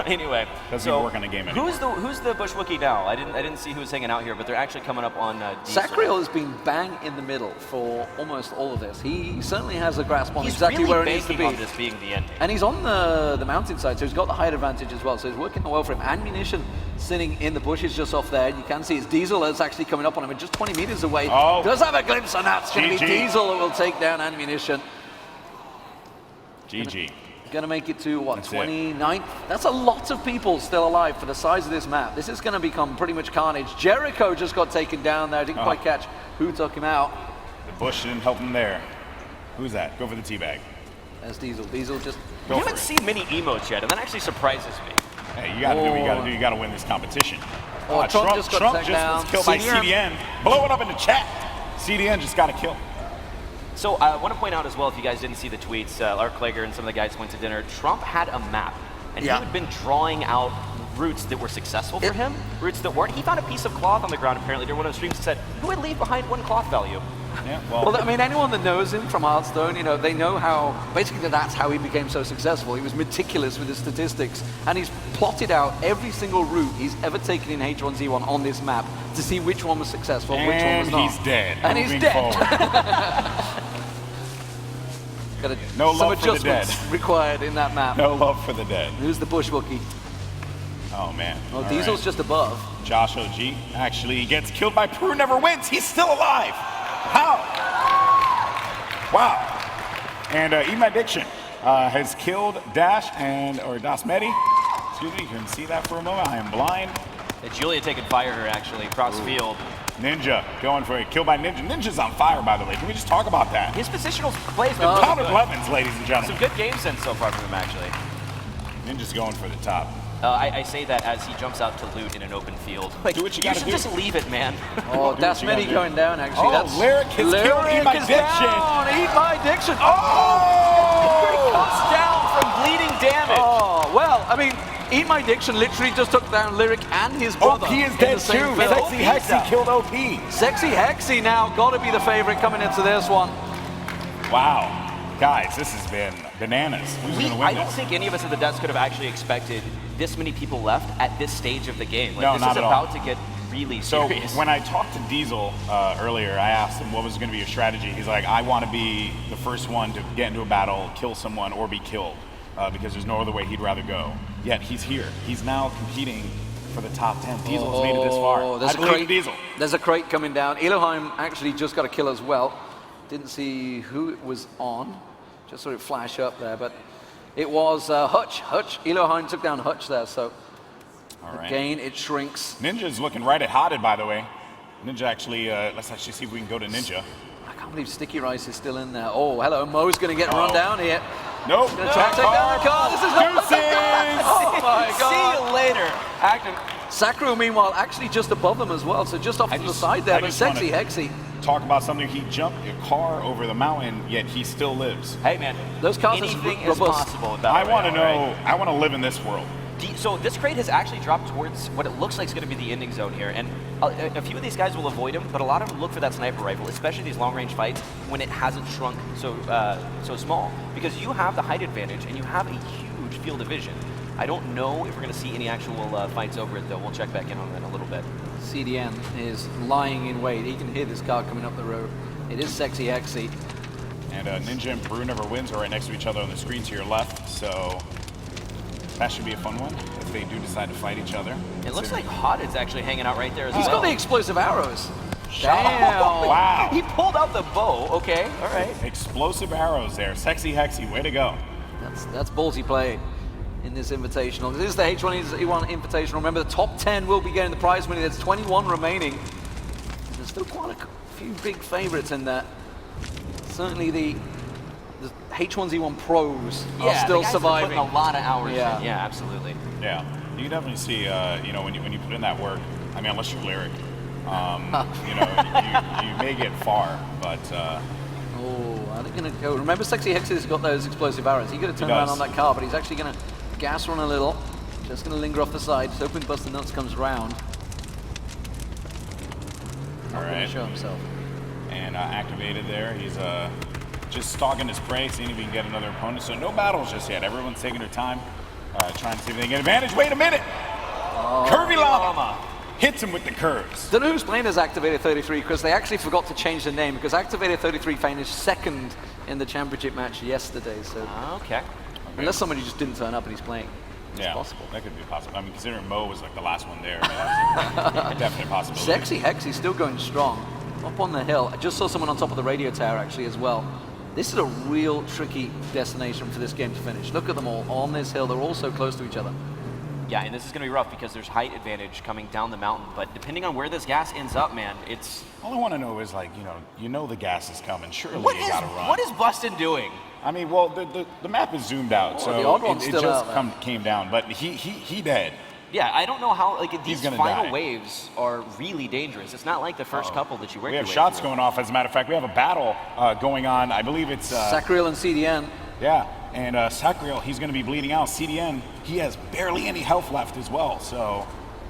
Anyway, Doesn't even work on the game anymore. who's the Bushwookie now? I didn't see who was hanging out here, but they're actually coming up on Diesel. Sacriel has been bang in the middle for almost all of this. He certainly has a grasp on He's exactly really where it needs to banking be. on this being the ending. And he's on the mountainside, so he's got the height advantage as well. So he's working well for him. Ammunition sitting in the bushes just off there. You can see it's Diesel that's actually coming up on him and just 20 meters away. Oh. Does have a glimpse, and that's going to be GG. Diesel that will take down Ammunition. GG. Going to make it to, what, That's it. 29th? That's a lot of people still alive for the size of this map. This is going to become pretty much carnage. Jericho just got taken down there. Didn't quite catch who took him out. The bush didn't help him there. Who's that? Go for the teabag. There's Diesel. Diesel just... Go We for haven't it. seen many emotes yet, and that actually surprises me. Hey, you gotta do what you gotta do. You gotta win this competition. Oh, Trump just got taken down. was killed by CDM. CDN. Blow it up in the chat. CDN just got a kill. So I want to point out as well, if you guys didn't see the tweets, Lark Klager and some of the guys went to dinner. Trump had a map, and he had been drawing out routes that were successful for him, routes that weren't. He found a piece of cloth on the ground apparently during one of the streams and said, who would leave behind 1 cloth value? Yeah, well, I mean, anyone that knows him from Hearthstone, you know, they know how, basically that's how he became so successful. He was meticulous with his statistics, and he's plotted out every single route he's ever taken in H1Z1 on this map to see which one was successful, which one was not. And he's dead. And he's dead. No love for the dead. Required in that map. No love for the dead. Who's the Bushwookie? Oh, man. Oh, Diesel's just above. Josh OG actually gets killed by Peru, never wins. He's still alive. How? Wow. And Eat My Addiction has killed Dash or Dasmedi. Excuse me, you can see that for a moment. I am blind. Julia taking fire here, actually, across field. Ninja going for a kill by Ninja. Ninja's on fire, by the way. Can we just talk about that? His positional play's been Pound of good. Levens, ladies and gentlemen. Some good games in so far from him, actually. Ninja's going for the top. I say that as he jumps out to loot in an open field. Like, do what you should gotta do. just leave it, man. Oh, Dasmedi going down, actually. Oh, That's Lyric has killed Eat My Addiction. Eat My Addiction. Oh! He comes down from bleeding damage. Oh, well, I mean, Eat My Addiction literally just took down Lyric and his brother. OP is in dead the same too. field. Sexy Hexy killed OP. Sexy Hexy now got to be the favorite coming into this one. Wow. Guys, this has been bananas. Who's going to win I don't this? think any of us at the desk could have actually expected this many people left at this stage of the game. Like, No, this not is at all. about to get really So serious. when I talked to Diesel earlier, I asked him what was going to be your strategy. He's like, I want to be the first one to get into a battle, kill someone, or be killed, because there's no other way he'd rather go. Yet he's here. He's now competing for the top 10. Diesel has made it this far. There's I believe in Diesel. There's a crate coming down. Elohim actually just got a kill as well. Didn't see who it was on. Just saw it flash up there, but it was Hutch. Elohim took down Hutch there, so again, it shrinks. Ninja's looking right at Hotted, by the way. Ninja actually, let's actually see if we can go to Ninja. I can't believe Sticky Rice is still in there. Oh, hello, Mo's going to get run down here. Nope. Going to try and take down the car. This is not Deuces! Oh my God. See you later. Sakru, meanwhile, actually just above them as well, so just off to the side there, I but just Sexy Hexy. Talk about something. He jumped a car over the mountain, yet he still lives. Hey, man. Those cars are anything is robust. possible with Battle I want to Royale, know. right? I want to live in this world. So this crate has actually dropped towards what it looks like is going to be the ending zone here, and a few of these guys will avoid him, but a lot of them look for that sniper rifle, especially these long-range fights when it hasn't shrunk so small, because you have the height advantage and you have a huge field of vision. I don't know if we're going to see any actual fights over it, though. We'll check back in on that in a little bit. CDN is lying in wait. He can hear this car coming up the road. It is Sexy Hexy. And Ninja and Peru never wins are right next to each other on the screen to your left, so that should be a fun one if they do decide to fight each other. It looks like Hotted's actually hanging out right there as He's well. got the explosive arrows. Damn! Wow! He pulled out the bow. Okay, all right. Explosive arrows there. Sexy Hexy, way to go. That's ballsy play in this Invitational. This is the H1Z1 Invitational. Remember, the top 10 will be getting the prize money. There's 21 remaining. There's still quite a few big favorites in there. Certainly the H1Z1 pros are still the guys surviving. Are putting a lot of hours in. Yeah. Yeah, absolutely. Yeah, you can definitely see, you know, when you put in that work. I mean, unless you're Lyric, you know, you may get far, but. Oh, are they going to go? Remember, Sexy Hexy's got those explosive arrows. He could have turned around on that car, but he's actually going to gas run a little. Just going to linger off the side. Just hoping Buster Nuts comes round. Not going to show himself. And activated there. He's just stalking his prey, seeing if he can get another opponent. So no battles just yet. Everyone's taking their time, trying to see if they can get advantage. Wait a minute! Curvy Llama hits him with the curves. Don't know who's playing as Activated 33, because they actually forgot to change the name, because Activated 33 finished second in the championship match yesterday. So Okay. unless somebody just didn't turn up and he's playing, it's possible. That could be possible. I mean, considering Mo was like the last one there, that's a definite possibility. Sexy Hexy's still going strong. Up on the hill. I just saw someone on top of the radio tower actually as well. This is a real tricky destination for this game to finish. Look at them all on this hill. They're all so close to each other. Yeah, and this is going to be rough because there's height advantage coming down the mountain. But depending on where this gas ends up, man, it's... All I want to know is, like, you know the gas is coming. Surely What you is, gotta run. what is Bustin doing? I mean, well, the map is zoomed out, the so odd one's it still just out there. came down. But he dead. Yeah, I don't know how, like, these gonna final die. waves are really dangerous. It's not like the first couple that you work We have your way shots through. going off, as a matter of fact. We have a battle going on. I believe it's... Sacriel and CDN. Yeah, and Sacriel, he's going to be bleeding out. CDN, he has barely any health left as well, so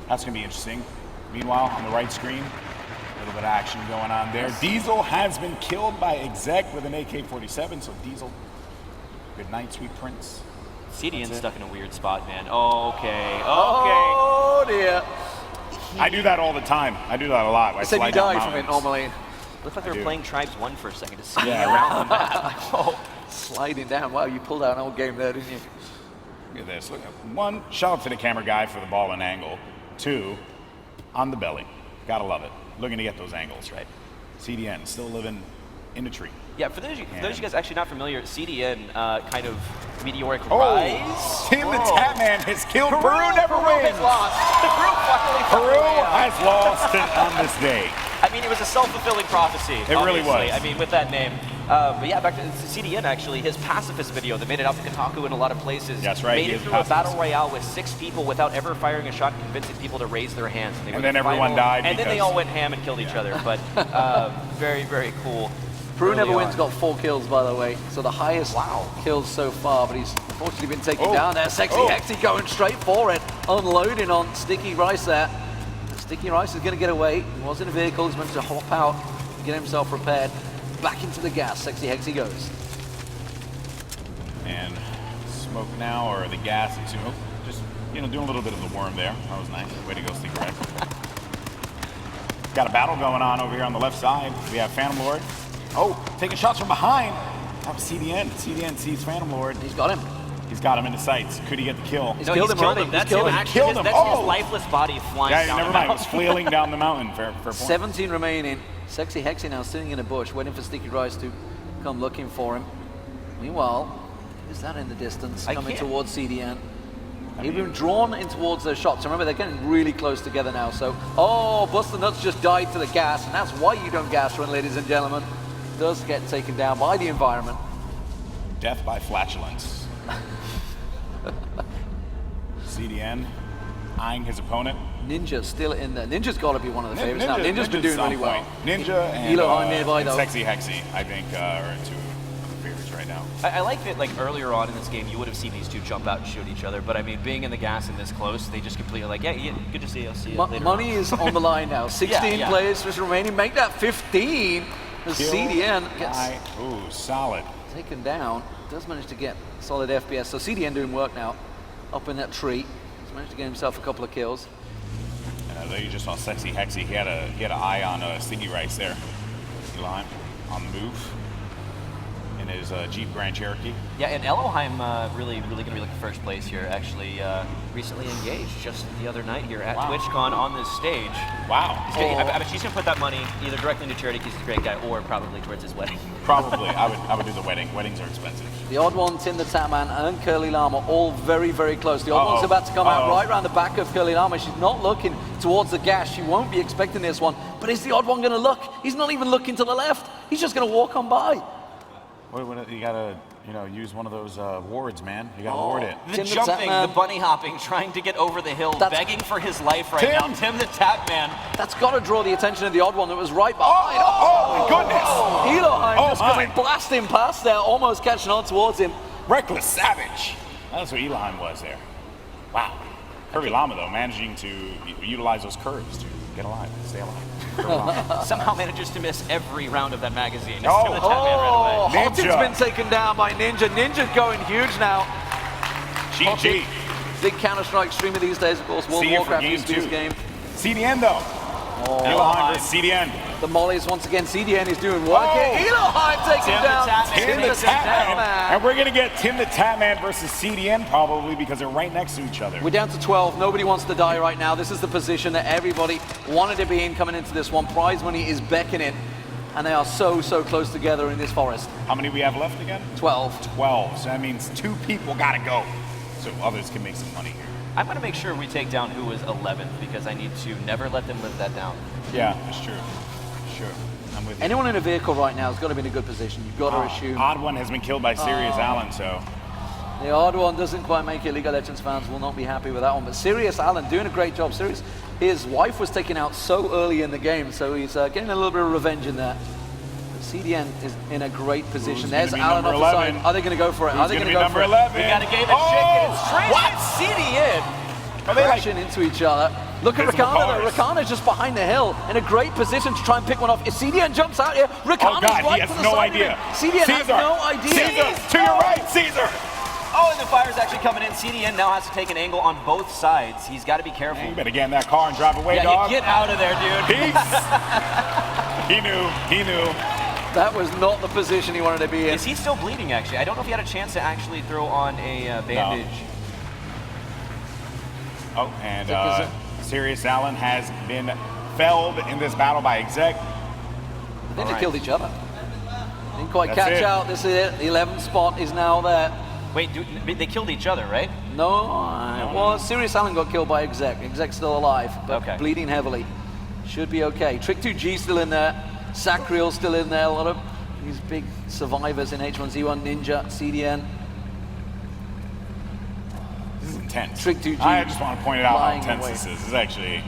that's going to be interesting. Meanwhile, on the right screen, a little bit of action going on there. Diesel has been killed by Exec with an AK-47, so Diesel, good night, sweet prince. CDN's stuck in a weird spot, man. Okay. Oh dear. I do that all the time. I do that a lot. I Said you slide down die from it mountains. normally. Looked like they were playing Tribes 1 for a second to see Yeah. around the map. Oh. Sliding down. Wow, you pulled out an old game there, didn't you? Look at this. Look at one. Shout out to the camera guy for the ball and angle. Two, on the belly. Gotta love it. Looking to get those angles right. CDN still living in a tree. Yeah, for those of you guys actually not familiar, CDN kind of meteoric Oh, rise. Tim the Tatman has killed Peru. Never Peru wins. has lost. Peru has lost on this day. I mean, it was a self-fulfilling prophecy. It really obviously. was. I mean, with that name. But yeah, back to CDN, actually, his pacifist video that made it out to Kotaku in a lot of places. That's right, Made he it is through a pacifist. battle royale with 6 people without ever firing a shot, convincing people to raise their hands. And, they And were then the everyone final- died And then they because- all went ham and killed each other. But very, very cool. Peru early Never Wins on. got 4 kills, by the way. So the highest kills so far, but he's unfortunately been taken down there. Sexy Hexy going straight for it, unloading on Sticky Rice there. Sticky Rice is going to get away. He was in a vehicle, he's meant to hop out, get himself repaired. Back into the gas, Sexy Hexy goes. And smoke now, or the gas, just, doing a little bit of the worm there. That was nice. Way to go, Sticky Rice. Got a battle going on over here on the left side. We have Phantom Lord. Oh, taking shots from behind. That was CDN. CDN sees Phantom Lord. He's got him. He's got him in the sights. Could he get the kill? He's No, killed he's him already. him. That's He's killed him. him. Actually, Killed him. That's Oh. his lifeless body flying Yeah, down never the mind. It was mountain. flailing down the mountain. Fair point. 17 remaining. Sexy Hexy now sitting in a bush, waiting for Sticky Rice to come looking for him. Meanwhile, who's that in the distance coming towards CDN? He's been drawn in towards those shots. Remember, they're getting really close together now. So, Buster Nuts just died to the gas, and that's why you don't gas run, ladies and gentlemen. Does get taken down by the environment. Death by flatulence. CDN eyeing his opponent. Ninja still in there. Ninja's got to be one of the favorites now. Ninja's been at doing some really well. point. Ninja and, Elohim nearby, and though. Sexy Hexy, I think, are two of the favorites right now. I like that, like, earlier on in this game, you would have seen these two jump out and shoot each other. But, I mean, being in the gas and this close, they just completely like, yeah, good to see you. I'll see you later Money is on the line now. 16 Yeah. players just remaining. Make that 15. The Kill CDN gets by- ooh, solid. taken down. Does manage to get solid FPS. So CDN doing work now. Up in that tree. He's managed to get himself a couple of kills. There you just saw Sexy Hexy. He had an eye on Sticky Rice there. Elohim on the move in his Jeep Grand Cherokee. Yeah, and Elohim really going to be looking first place here. Actually, recently engaged just the other night here at TwitchCon on this stage. Wow. I bet she's going to put that money either directly into charity because he's a great guy, or probably towards his wedding. Probably. I would do the wedding. Weddings are expensive. The odd one, Tim the Tatman, and Curly Llama, all very, very close. The odd one's about to come out right around the back of Curly Llama. She's not looking towards the gas. She won't be expecting this one. But is the odd one going to look? He's not even looking to the left. He's just going to walk on by. You gotta, use one of those wards, man. You gotta ward it. The Tim the jumping, Tatman. the bunny hopping, trying to get over the hill, begging for his life right Tim. now. Tim the Tatman. That's got to draw the attention of the odd one that was right behind. Oh, my goodness. Elohim just my. coming blasting past there, almost catching on towards him. Reckless Savage. That's what Elohim was there. Wow. Curly Llama, though, managing to utilize those curves to get alive, stay alive. Somehow manages to miss every round of that magazine. Tim Oh. the Tatman right away. Hotten's Ninja. been taken down by Ninja. Ninja's going huge now. GG. Big Counter-Strike streamer these days, of course. World See of you for Warcraft game used to this 2. game. CDN, though. Elohim versus CDN. The mollies once again. CDN is doing work here. Elohim taking Tim the down Tatman. Tim the Tatman. Tatman. And we're going to get Tim the Tatman versus CDN probably because they're right next to each other. We're down to 12. Nobody wants to die right now. This is the position that everybody wanted to be in coming into this one. Prize money is beckoning. And they are so close together in this forest. How many we have left again? 12. 12. So that means 2 people got to go so others can make some money here. I'm going to make sure we take down who was 11th because I need to never let them live that down. Yeah, that's true. Sure. I'm with you. Anyone in a vehicle right now has got to be in a good position. You've got to assume. Odd one has been killed by Sirius Allen, so The hard one doesn't quite make it. League of Legends fans will not be happy with that one. But Sirius Allen doing a great job. Sirius, his wife was taken out so early in the game, so he's getting a little bit of revenge in there. But CDN is in a great position. There's Allen off the side. Are they going to go for it? Are they going to go for it? We got a game of chicken. Straight CDN. Are they crashing into each other? Look at Rakana though. Rakana's just behind the hill in a great position to try and pick one off. If CDN jumps out here, Rakana's right to the side of him. CDN has no idea. Caesar, to your right, Caesar. Oh, and the fire's actually coming in. CDN now has to take an angle on both sides. He's got to be careful. Man, you better get in that car and drive away, yeah, dog. Get out of there, dude. Peace. He knew. That was not the position he wanted to be in. Is he still bleeding, actually? I don't know if he had a chance to actually throw on a bandage. No. Oh, and Sirius Allen has been felled in this battle by Exec. I think they killed each other. Didn't quite catch out. This is it. The 11th spot is now there. Wait, dude, they killed each other, right? No, well, Sirius Allen got killed by Exec. Exec's still alive, but bleeding heavily. Should be okay. Trick2G still in there. Sacriel still in there. A lot of these big survivors in H1Z1, Ninja, CDN. This is intense. Trick2G. I just want to point out how intense this is. This is actually,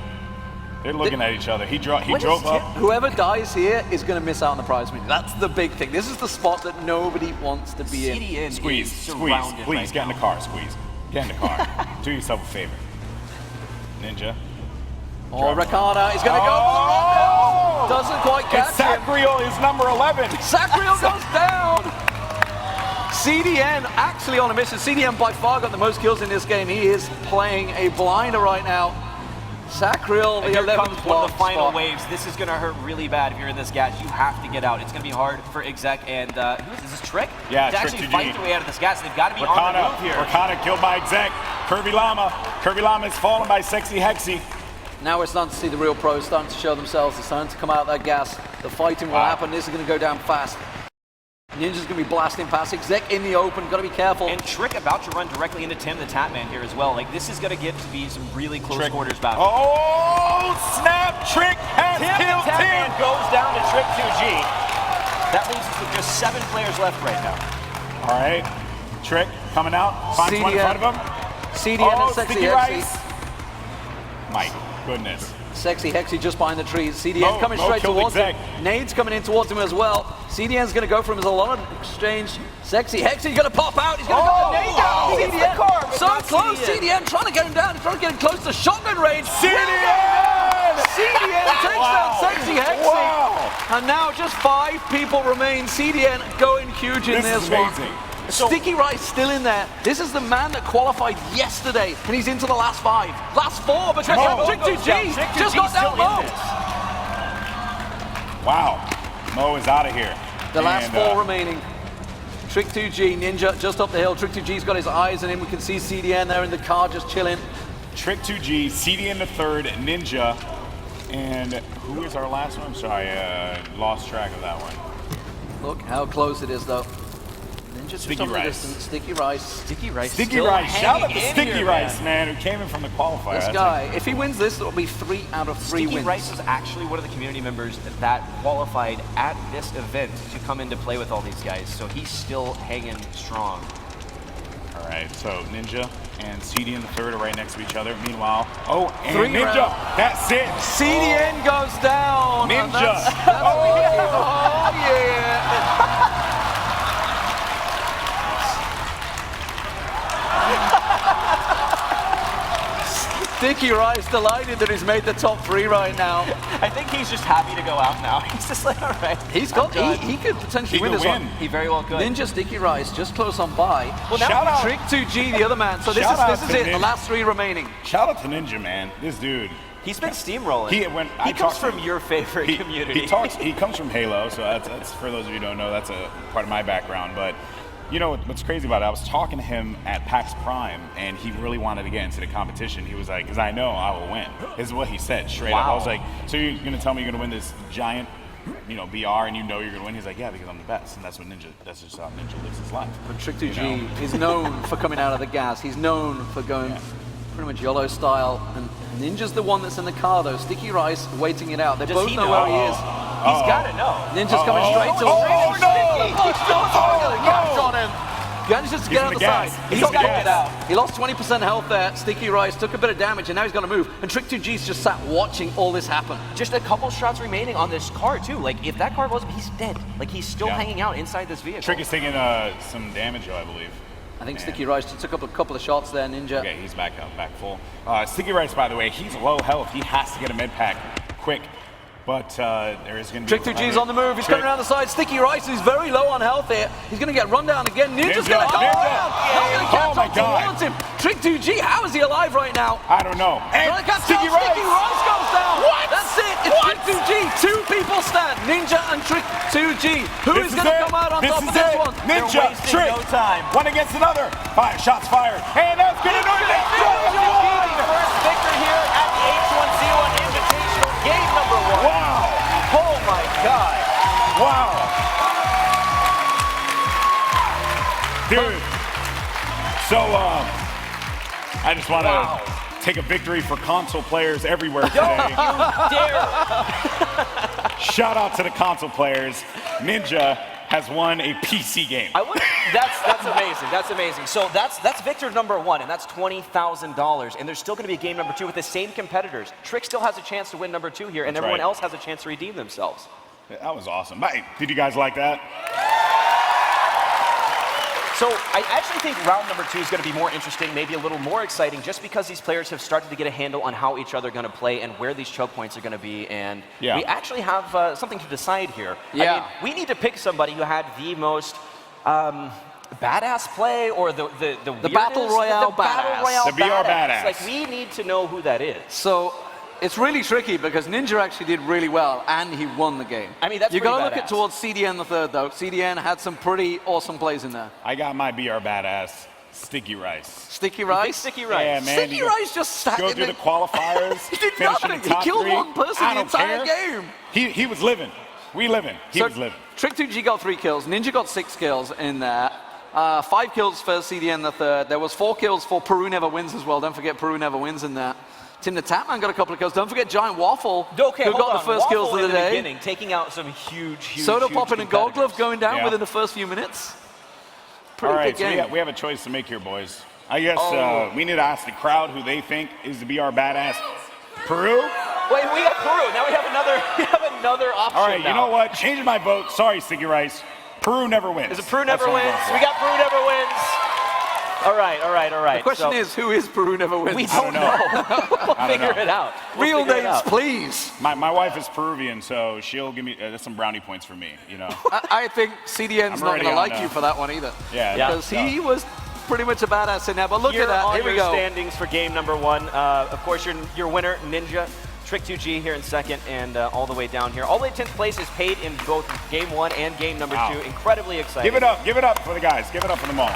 they're looking at each other. He drove up. Whoever dies here is going to miss out on the prize money. That's the big thing. This is the spot that nobody wants to be in. CDN Squeeze, please, get in the car, Squeeze. Get in the car. Do yourself a favor. Ninja. Oh, Rakana is going to go. Doesn't quite catch him. Sacriel is number 11. Sacriel goes down. CDN actually on a mission. CDN by far got the most kills in this game. He is playing a blinder right now. Sacriel, the 11th one of the final waves. This is going to hurt really bad if you're in this gas. You have to get out. It's going to be hard for Exec and who is this, Trick? Yeah, to actually fight their way out of this gas. They've got to be on the move here. Rakana killed by Exec. Kirby Llama is fallen by Sexy Hexy. Now we're starting to see the real pros starting to show themselves. They're starting to come out of that gas. The fighting will happen. This is going to go down fast. Ninja's going to be blasting past Exec in the open. Got to be careful. And Trick about to run directly into Tim the Tapman here as well. Like, this is going to get to be some really close quarters battle. Oh, snap! Trick has killed Tim! Tapman goes down to Trick2G. That leaves us with just 7 players left right now. All right. Trick coming out. Finds one in front of him. CDN and Sexy Hexy. My goodness. Sexy Hexy just behind the trees. CDN coming straight towards him. Nade's coming in towards him as well. CDN's going to go for him. There's a lot of exchange. Sexy Hexy going to pop out. He's going to go Nade down. CDN so close. CDN trying to get him down. He's trying to get him close to shotgun range. CDN takes down Sexy Hexy. Wow. And now just 5 people remain. CDN going huge in this one. Sticky Rice still in there. This is the man that qualified yesterday, and he's into the last 5. Last 4, because Trick2G just got down Mo. Wow. Mo is out of here. The last 4 remaining. Trick2G, Ninja just up the hill. Trick2G's got his eyes on him. We can see CDN there in the car just chilling. Trick2G, CDN the 3rd, Ninja, and who is our last one? I'm sorry, lost track of that one. Look how close it is, though. Sticky Rice. Sticky Rice. Sticky Rice. Sticky Rice. Shout out to Sticky Rice, man, who came in from the qualifier. This guy, if he wins this, it'll be 3 out of 3 wins. Sticky Rice was actually one of the community members that qualified at this event to come in to play with all these guys, so he's still hanging strong. All right, so Ninja and CDN the 3rd are right next to each other. Meanwhile, and 3 Ninja, rounds. that's it. CDN goes down. Ninja. Oh yeah. Sticky Rice delighted that he's made the top 3 right now. I think he's just happy to go out now. He's just like, all right. He could potentially win this one. He very well could. Ninja Sticky Rice just close on by. Well, now Trick2G, the other man. So this is it. The last 3 remaining. Shout out to Ninja, man. This dude. He's been steamrolling. He comes from your favorite community. He comes from Halo, so that's for those of you who don't know, that's a part of my background. But you know what's crazy about it? I was talking to him at PAX Prime, and he really wanted to get into the competition. He was like, because I know I will win. This is what he said straight up. I was like, so you're going to tell me you're going to win this giant, BR, and you know you're going to win? He's like, yeah, because I'm the best. And that's just how Ninja lives his life. But Trick2G is known for coming out of the gas. He's known for going pretty much YOLO style. And Ninja's the one that's in the car, though. Sticky Rice waiting it out. They both know where he is. He's got to know. Ninja's coming straight to him. He's still targeting. Catch on him. Manages to get on the side. He's got to get out. He lost 20% health there. Sticky Rice took a bit of damage, and now he's got to move. And Trick2G's just sat watching all this happen. Just a couple shots remaining on this car, too. Like, if that car goes up, he's dead. Like, he's still hanging out inside this vehicle. Trick is taking some damage, though, I believe. I think Sticky Rice just took up a couple of shots there, Ninja. Okay, he's back up, back full. Sticky Rice, by the way, he's low health. He has to get a med pack quick. But there is going to be... Trick2G's on the move. He's coming around the side. Sticky Rice, who's very low on health here. He's going to get run down again. Ninja's going to come around. Not going to catch up towards him. Trick2G, how is he alive right now? I don't know. And Sticky Rice goes down. What? That's it. It's Trick2G. Two people stand. Ninja and Trick2G. Who is going to come out on top of this one? Ninja, Trick. No time. One against another. 5 shots fired. And that's going to do it. First victory here at the H1Z1 Invitational, game number 1. Wow. Oh my God. Wow. Dude. So, I just want to take a victory for console players everywhere today. You dare. Shout out to the console players. Ninja has won a PC game. That's amazing. That's amazing. So that's victory number 1, and that's $20,000. And there's still going to be a game number 2 with the same competitors. Trick still has a chance to win number 2 here, and everyone else has a chance to redeem themselves. That was awesome. Did you guys like that? So I actually think round number 2 is going to be more interesting, maybe a little more exciting, just because these players have started to get a handle on how each other are going to play and where these choke points are going to be. And we actually have something to decide here. I mean, we need to pick somebody who had the most badass play, or the Battle Royale badass. The BR badass. Like, we need to know who that is. So it's really tricky because Ninja actually did really well and he won the game. I mean, that's you got to look badass. at towards CDN the third though. CDN had some pretty awesome plays in there. I got my BR badass, Sticky Rice. Sticky Rice? Sticky Rice. Yeah, man. Sticky Rice just sat go in through the qualifiers. He did finish in nothing. the top He killed 3. one person the entire game. He was living. We living. He was living. Trick2G got 3 kills. Ninja got 6 kills in there. 5 kills for CDN the third. There was 4 kills for Peru Never Wins as well. Don't forget Peru Never Wins in there. Tim the Tapman got a couple of kills. Don't forget Giant Waffle, who got the first kills of the day. Beginning, taking out some huge Soda Poppin' and Gold Glove going down within the first few minutes. Pretty good game. So we have a choice to make here, boys. I guess we need to ask the crowd who they think is the BR badass. Peru? Wait, we got Peru. Now we have another option. All right, you know what? Changing my vote. Sorry, Sticky Rice. Peru never wins. Is it Peru never wins? We got Peru never wins. All right. The question is, who is Peru Never Wins? We don't know. We'll figure it out. Real names, please. My wife is Peruvian, so she'll give me some brownie points for me, you know. I think CDN's not going to like you for that one either. Yeah. Because he was pretty much a badass in there. But look at that. Here we go. Standings for game number 1. Of course, your winner, Ninja. Trick2G here in second, and all the way down here. All the way to 10th place is paid in both game 1 and game number 2. Incredibly exciting. Give it up for the guys. Give it up for them all.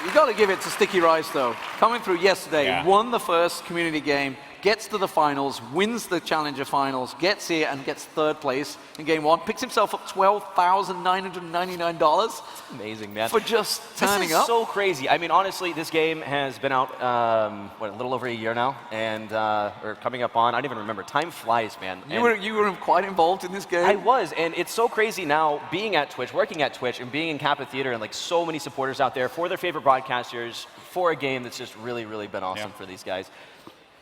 You got to give it to Sticky Rice, though. Coming through yesterday, won the first community game, gets to the finals, wins the Challenger finals, gets here and gets 3rd place in game 1, picks himself up $12,999. Amazing, man. For just turning up. This is so crazy. I mean, honestly, this game has been out, a little over a year now, and or coming up on, I don't even remember. Time flies, man. You were quite involved in this game. I was, and it's so crazy now, being at Twitch, working at Twitch, and being in Kappa Theater, and like so many supporters out there for their favorite broadcasters, for a game that's just really, really been awesome for these guys.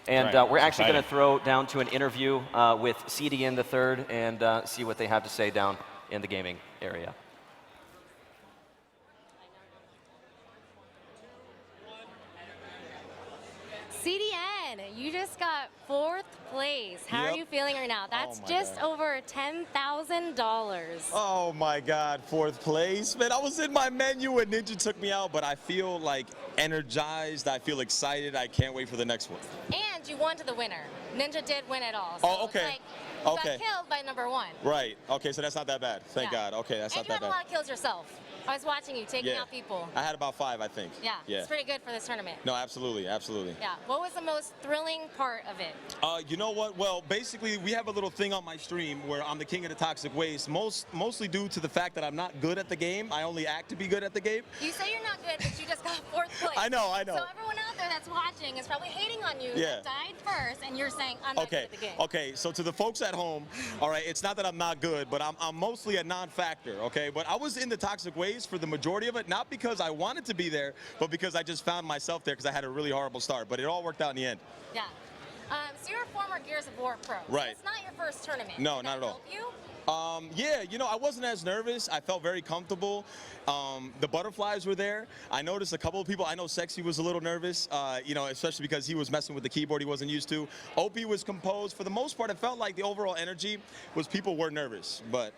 And we're actually going to throw down to an interview with CDN the third and see what they have to say down in the gaming area. CDN, you just got 4th place. How are you feeling right now? That's just over $10,000. Oh my God, 4th place. Man, I was in my menu and Ninja took me out, but I feel like energized. I feel excited. I can't wait for the next one. And you won to the winner. Ninja did win it all. So okay. You got killed by number 1. Right. Okay, so that's not that bad. Thank God. Okay, that's not that bad. And you have a lot of kills yourself. I was watching you taking out people. I had about 5, I think. Yeah, it's pretty good for this tournament. No, absolutely, absolutely. Yeah, what was the most thrilling part of it? You know what? Well, basically, we have a little thing on my stream where I'm the king of the toxic waste, mostly due to the fact that I'm not good at the game. I only act to be good at the game. You say you're not good, but you just got 4th place. I know. So everyone out there that's watching is probably hating on you that died first, and you're saying, I'm not good at the game. Okay, so to the folks at home, all right, it's not that I'm not good, but I'm mostly a non-factor, okay? But I was in the toxic waste for the majority of it, not because I wanted to be there, but because I just found myself there because I had a really horrible start. But it all worked out in the end. Yeah. So you're a former Gears of War pro. Right. It's not your first tournament. No, Did not that at all. help you? Yeah, you know, I wasn't as nervous. I felt very comfortable. The butterflies were there. I noticed a couple of people. I know Sexy was a little nervous, you know, especially because he was messing with the keyboard he wasn't used to. Opie was composed. For the most part, it felt like the overall energy was people were nervous, but.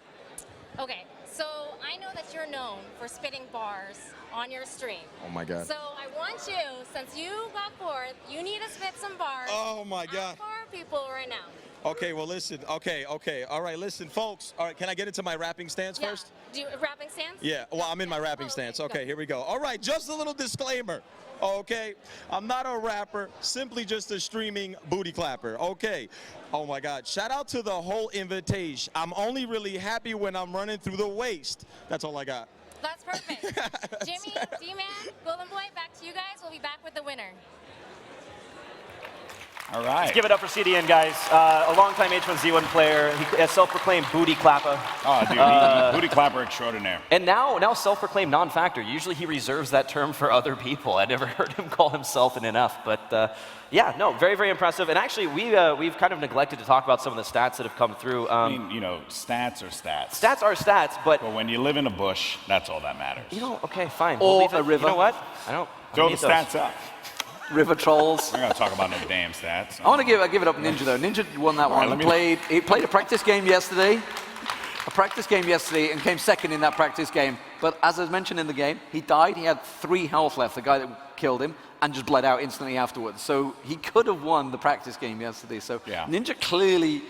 Okay, so I know that you're known for spitting bars on your stream. Oh my God. So I want you, since you got 4th, you need to spit some bars. Oh my God. For our people right now. Okay, well listen, okay, all right, listen, folks, all right, can I get into my rapping stance first? Do you, rapping stance? Yeah, well, I'm in my rapping stance. Okay, here we go. All right, just a little disclaimer, okay? I'm not a rapper, simply just a streaming booty clapper, okay? Oh my God, shout out to the whole invitation. I'm only really happy when I'm running through the waist. That's all I got. That's perfect. Jimmy, D-Man, Golden Boy, back to you guys. We'll be back with the winner. All right. Let's give it up for CDN, guys. A longtime H1Z1 player, a self-proclaimed booty clapper. Oh, dude, booty clapper extraordinaire. And now self-proclaimed non-factor. Usually he reserves that term for other people. I never heard him call himself an enough, but yeah, no, very, very impressive. And actually, we've kind of neglected to talk about some of the stats that have come through. I mean, you know, stats are stats. Stats are stats, but when you live in a bush, that's all that matters. You know, okay, fine. Or we'll leave a river. You know what? I don't Throw need the stats up. River trolls. I'm not gonna talk about no damn stats. I want to give it up Ninja though. Ninja won that one. He played a practice game yesterday. And came second in that practice game. But as I mentioned in the game, he died. He had 3 health left, the guy that killed him, and just bled out instantly afterwards. So he could have won the practice game yesterday. So Ninja clearly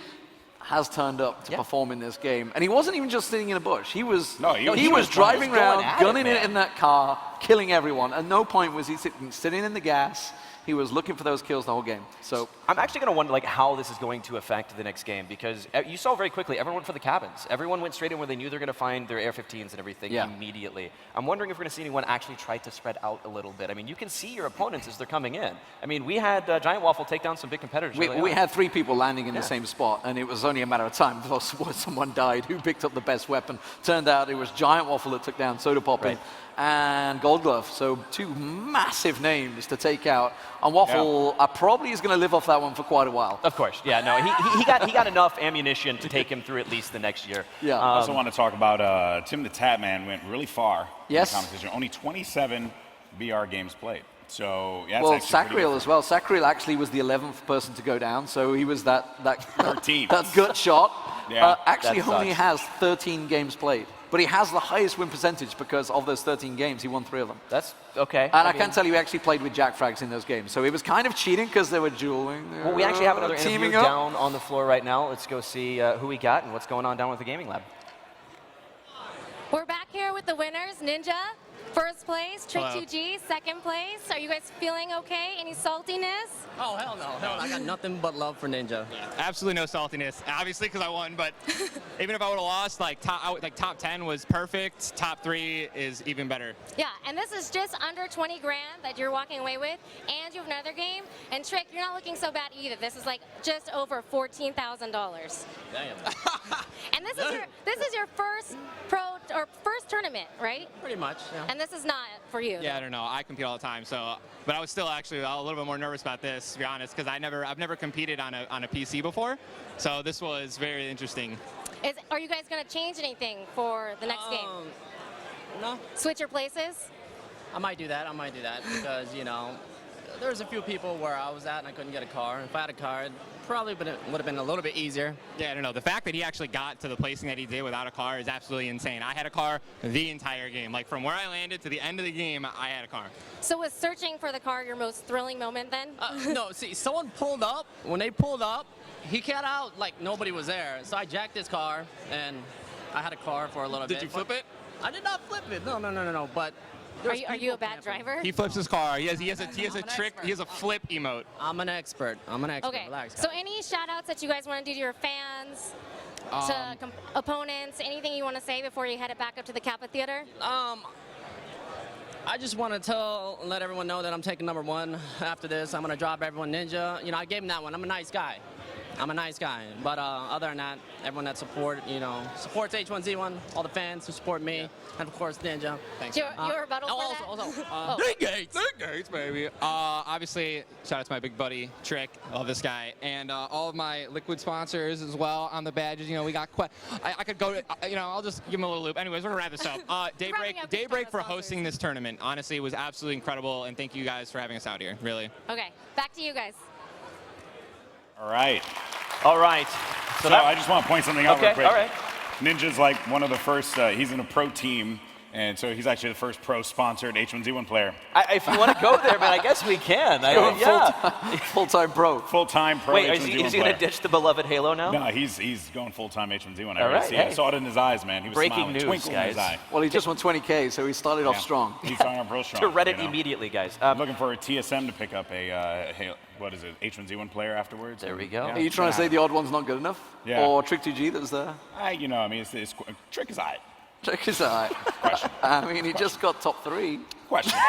has turned up to perform in this game. And he wasn't even just sitting in a bush. He was driving around, gunning it in that car, killing everyone. At no point was he sitting in the gas. He was looking for those kills the whole game. So I'm actually going to wonder like how this is going to affect the next game, because you saw very quickly everyone went for the cabins. Everyone went straight in where they knew they're going to find their AR-15s and everything immediately. I'm wondering if we're going to see anyone actually try to spread out a little bit. I mean, you can see your opponents as they're coming in. I mean, we had Giant Waffle take down some big competitors. We had 3 people landing in the same spot, and it was only a matter of time before someone died who picked up the best weapon. Turned out it was Giant Waffle that took down Soda Poppin' and Gold Glove. So 2 massive names to take out. And Waffle probably is going to live off that one for quite a while. Of course, yeah, no, he got enough ammunition to take him through at least the next year. I also want to talk about Tim the Tatman went really far in the competition. Only 27 VR games played. So yeah, well, Sacriel as well. Sacriel actually was the 11th person to go down, so he was that 13th. that gut shot. Actually, that only has 13 games played, but he has the highest win percentage because of those 13 games, he won 3 of them. That's okay. And I can tell you, he actually played with Jack Frags in those games, so it was kind of cheating because they were dueling. Well, we actually have another interview up. down on the floor right now. Let's go see who we got and what's going on down with the gaming lab. We're back here with the winners. Ninja, 1st place. Trick 2G, 2nd place. Are you guys feeling okay? Any saltiness? Oh, hell no. I got nothing but love for Ninja. Absolutely no saltiness. Obviously, because I won, but even if I would have lost, top 10 was perfect. Top 3 is even better. Yeah, and this is just under 20 grand that you're walking away with, and you have another game. And Trick, you're not looking so bad either. This is like just over $14,000. Damn. And this is your first first tournament, right? Pretty much, yeah. And this is not for you. Yeah, I don't know. I compete all the time, but I was still actually a little bit more nervous about this, to be honest, because I've never competed on a PC before, so this was very interesting. Are you guys going to change anything for the next game? No. Switch your places? I might do that because, you know, there's a few people where I was at and I couldn't get a car. If I had a car, it probably would have been a little bit easier. Yeah, I don't know. The fact that he actually got to the placing that he did without a car is absolutely insane. I had a car the entire game. Like, from where I landed to the end of the game, I had a car. So was searching for the car your most thrilling moment then? No, see, someone pulled up. When they pulled up, he got out like nobody was there. So I jacked his car, and I had a car for a little bit. Did you flip it? I did not flip it. No. But Are you a bad driver? He flips his car. He has a trick. He has a flip emote. I'm an expert. Okay. Relax, So any shout outs that you guys want to do to your fans, to opponents, anything you want to say before you head it back up to the Kappa Theater? I just want to let everyone know that I'm taking #1 after this. I'm going to drop everyone Ninja. You know, I gave him that one. I'm a nice guy. But other than that, everyone that supports H1Z1, all the fans who support me, and of course Ninja. Thanks. Your rebuttal for that? Gates, baby. Obviously, shout out to my big buddy Trick. Love this guy, and all of my liquid sponsors as well on the badges. You know, we got I could go to. I'll just give him a little loop. Anyways, we're gonna wrap this up. Daybreak for hosting this tournament. Honestly, it was absolutely incredible, and thank you guys for having us out here. Really. Okay, back to you guys. All right. All right. So I just want to point something out real quick. All right. Ninja's like one of the first, he's in a pro team, and so he's actually the first pro-sponsored H1Z1 player. If you want to go there, man, I guess we can. Full-time pro. Full-time pro. Wait, H1Z1 is he going to ditch the beloved Halo now? No, he's going full-time H1Z1. I All right, see it. I saw it in his eyes, man. He was Breaking smiling, news, twinkle in his guys. eye. Well, he just won 20K, so he started off strong. He's starting off real strong. To Reddit immediately, guys. I'm looking for a TSM to pick up a H1Z1 player afterwards. There we go. Are you trying to say the odd one's not good enough? Yeah. Or Trick2G that was there? It's Trick is all right. Trick is all right. I mean, he just got top 3. Question.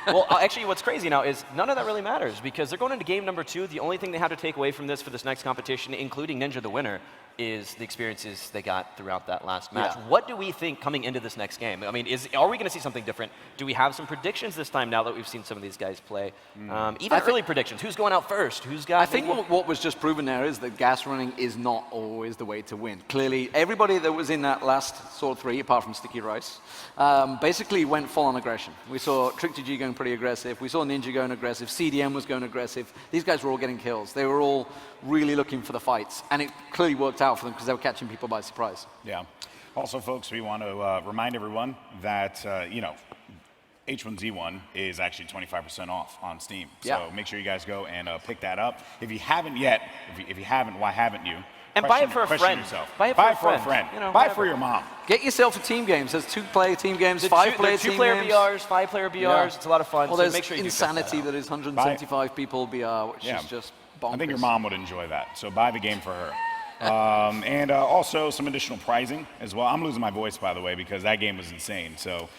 Well, actually, what's crazy now is none of that really matters because they're going into game #2. The only thing they have to take away from this for this next competition, including Ninja the winner, is the experiences they got throughout that last match. Yeah. What do we think coming into this next game? I mean, are we going to see something different? Do we have some predictions this time now that we've seen some of these guys play? Even early predictions. Who's going out first? Who's got? I think what was just proven there is that gas running is not always the way to win. Clearly, everybody that was in that last sort of 3, apart from Sticky Rice, basically went full on aggression. We saw Trick2G going pretty aggressive. We saw Ninja going aggressive. CDM was going aggressive. These guys were all getting kills. They were all really looking for the fights, and it clearly worked out for them because they were catching people by surprise. Yeah. Also, folks, we want to remind everyone that, H1Z1 is actually 25% off on Steam. So make sure you guys go and pick that up. If you haven't yet, if you haven't, why haven't you? And buy it for a friend. Yourself. Buy it for a friend. Buy it for your mom. Get yourself a team games. There's 2-player team games, 5-player team two-player games. BRs, 5-player BRs. Yeah. It's a lot of fun. Well, so there's make sure you Insanity that is 175 people BR, which is just bonkers. I think your mom would enjoy that. So buy the game for her. And also some additional pricing as well. I'm losing my voice, by the way, because that game was insane. So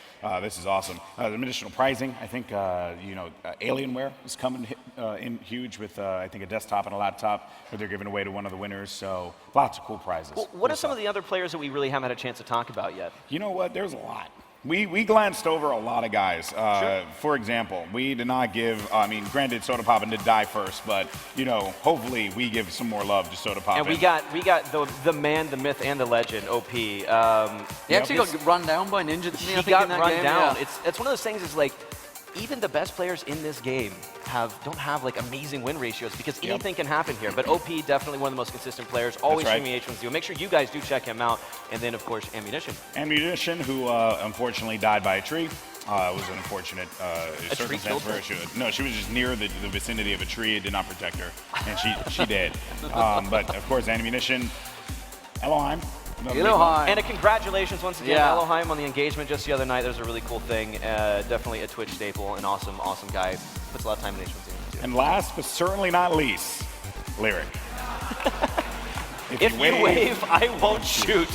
this is awesome. Some additional pricing. I think, Alienware is coming in huge with, I think, a desktop and a laptop that they're giving away to one of the winners. So lots of cool prizes. Well, what are some of the other players that we really haven't had a chance to talk about yet? You know what? There's a lot. We glanced over a lot of guys. For example, we did not give, granted Soda Poppin' did die first, but, hopefully we give some more love to Soda Poppin'. And we got the man, the myth, and the legend, OP. He actually got run down by Ninja, didn't he? He got run down. Yeah. It's one of those things is like, even the best players in this game don't have like amazing win ratios because anything can happen here. But OP, definitely one of the most consistent players, always streaming H1Z1. Make sure you guys do check him out. And then, of course, Ammunition. Ammunition, who unfortunately died by a tree. It was an unfortunate circumstance for her. She was just near the vicinity of a tree. It did not protect her, and she did. But, of course, Ammunition, Elohim. Elohim. And a congratulations once again, Elohim, on the engagement just the other night. That was a really cool thing. Definitely a Twitch staple, an awesome, awesome guy. Puts a lot of time in H1Z1 too. And last but certainly not least, Lyric. If you wave, I won't shoot.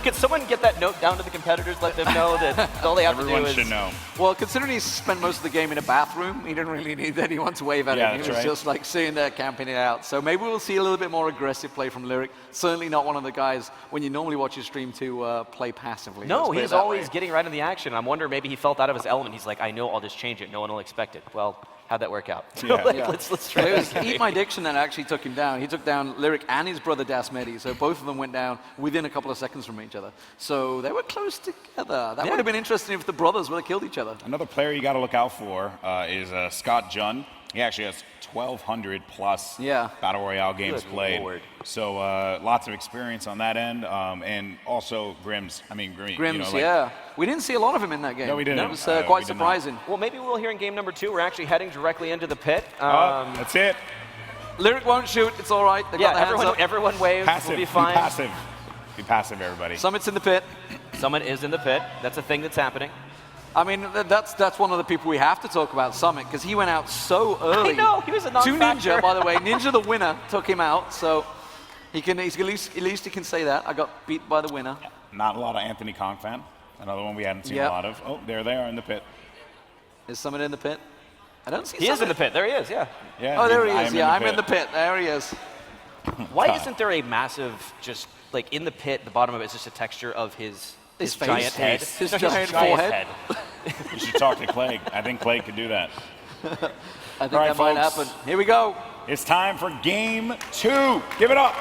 Could someone get that note down to the competitors, let them know that all they have to do is... Everyone should know. Well, considering he spent most of the game in a bathroom, he didn't really need anyone to wave at him. He was just like sitting there camping it out. So maybe we'll see a little bit more aggressive play from Lyric. Certainly not one of the guys, when you normally watch his stream, to play passively. No, he's always getting right in the action. I'm wondering maybe he felt out of his element. He's like, I know I'll just change it. No one will expect it. Well, how'd that work out? Let's try it. Was Eat My Diction that actually took him down. He took down Lyric and his brother Das Medi, so both of them went down within a couple of seconds from each other. So they were close together. That would have been interesting if the brothers would have killed each other. Another player you got to look out for is Scott Junn. He actually has 1,200 plus Battle Royale games played. Lord. So lots of experience on that end. And also Grims. Grims, we didn't see a lot of him in that game. No, we didn't. It was quite surprising. Well, maybe we'll hear in game #2. We're actually heading directly into the pit. That's it. Lyric won't shoot. It's all right. Everyone waves. Passive. We'll be fine. Be passive, everybody. Summit's in the pit. Summit is in the pit. That's a thing that's happening. I mean, that's one of the people we have to talk about, Summit, because he went out so early. I know, he was a To non-factor. Ninja, by the way. Ninja, the winner, took him out, so he's at least he can say that. I got beat by the winner. Not a lot of Anthony Kong fan. Another one we hadn't seen a lot of. Oh, there they are in the pit. Is Summit in the pit? I don't see He Summit. is in the pit. There he is, yeah. Oh, there he is. Yeah, I'm in the pit. There he is. Why isn't there a massive, just like in the pit, the bottom of it is just a texture of his face. giant head? His No, giant forehead. head. You should talk to Clay. I think Clay could do that. I think All right, that might folks. happen. Here we go. It's time for game 2. Give it up.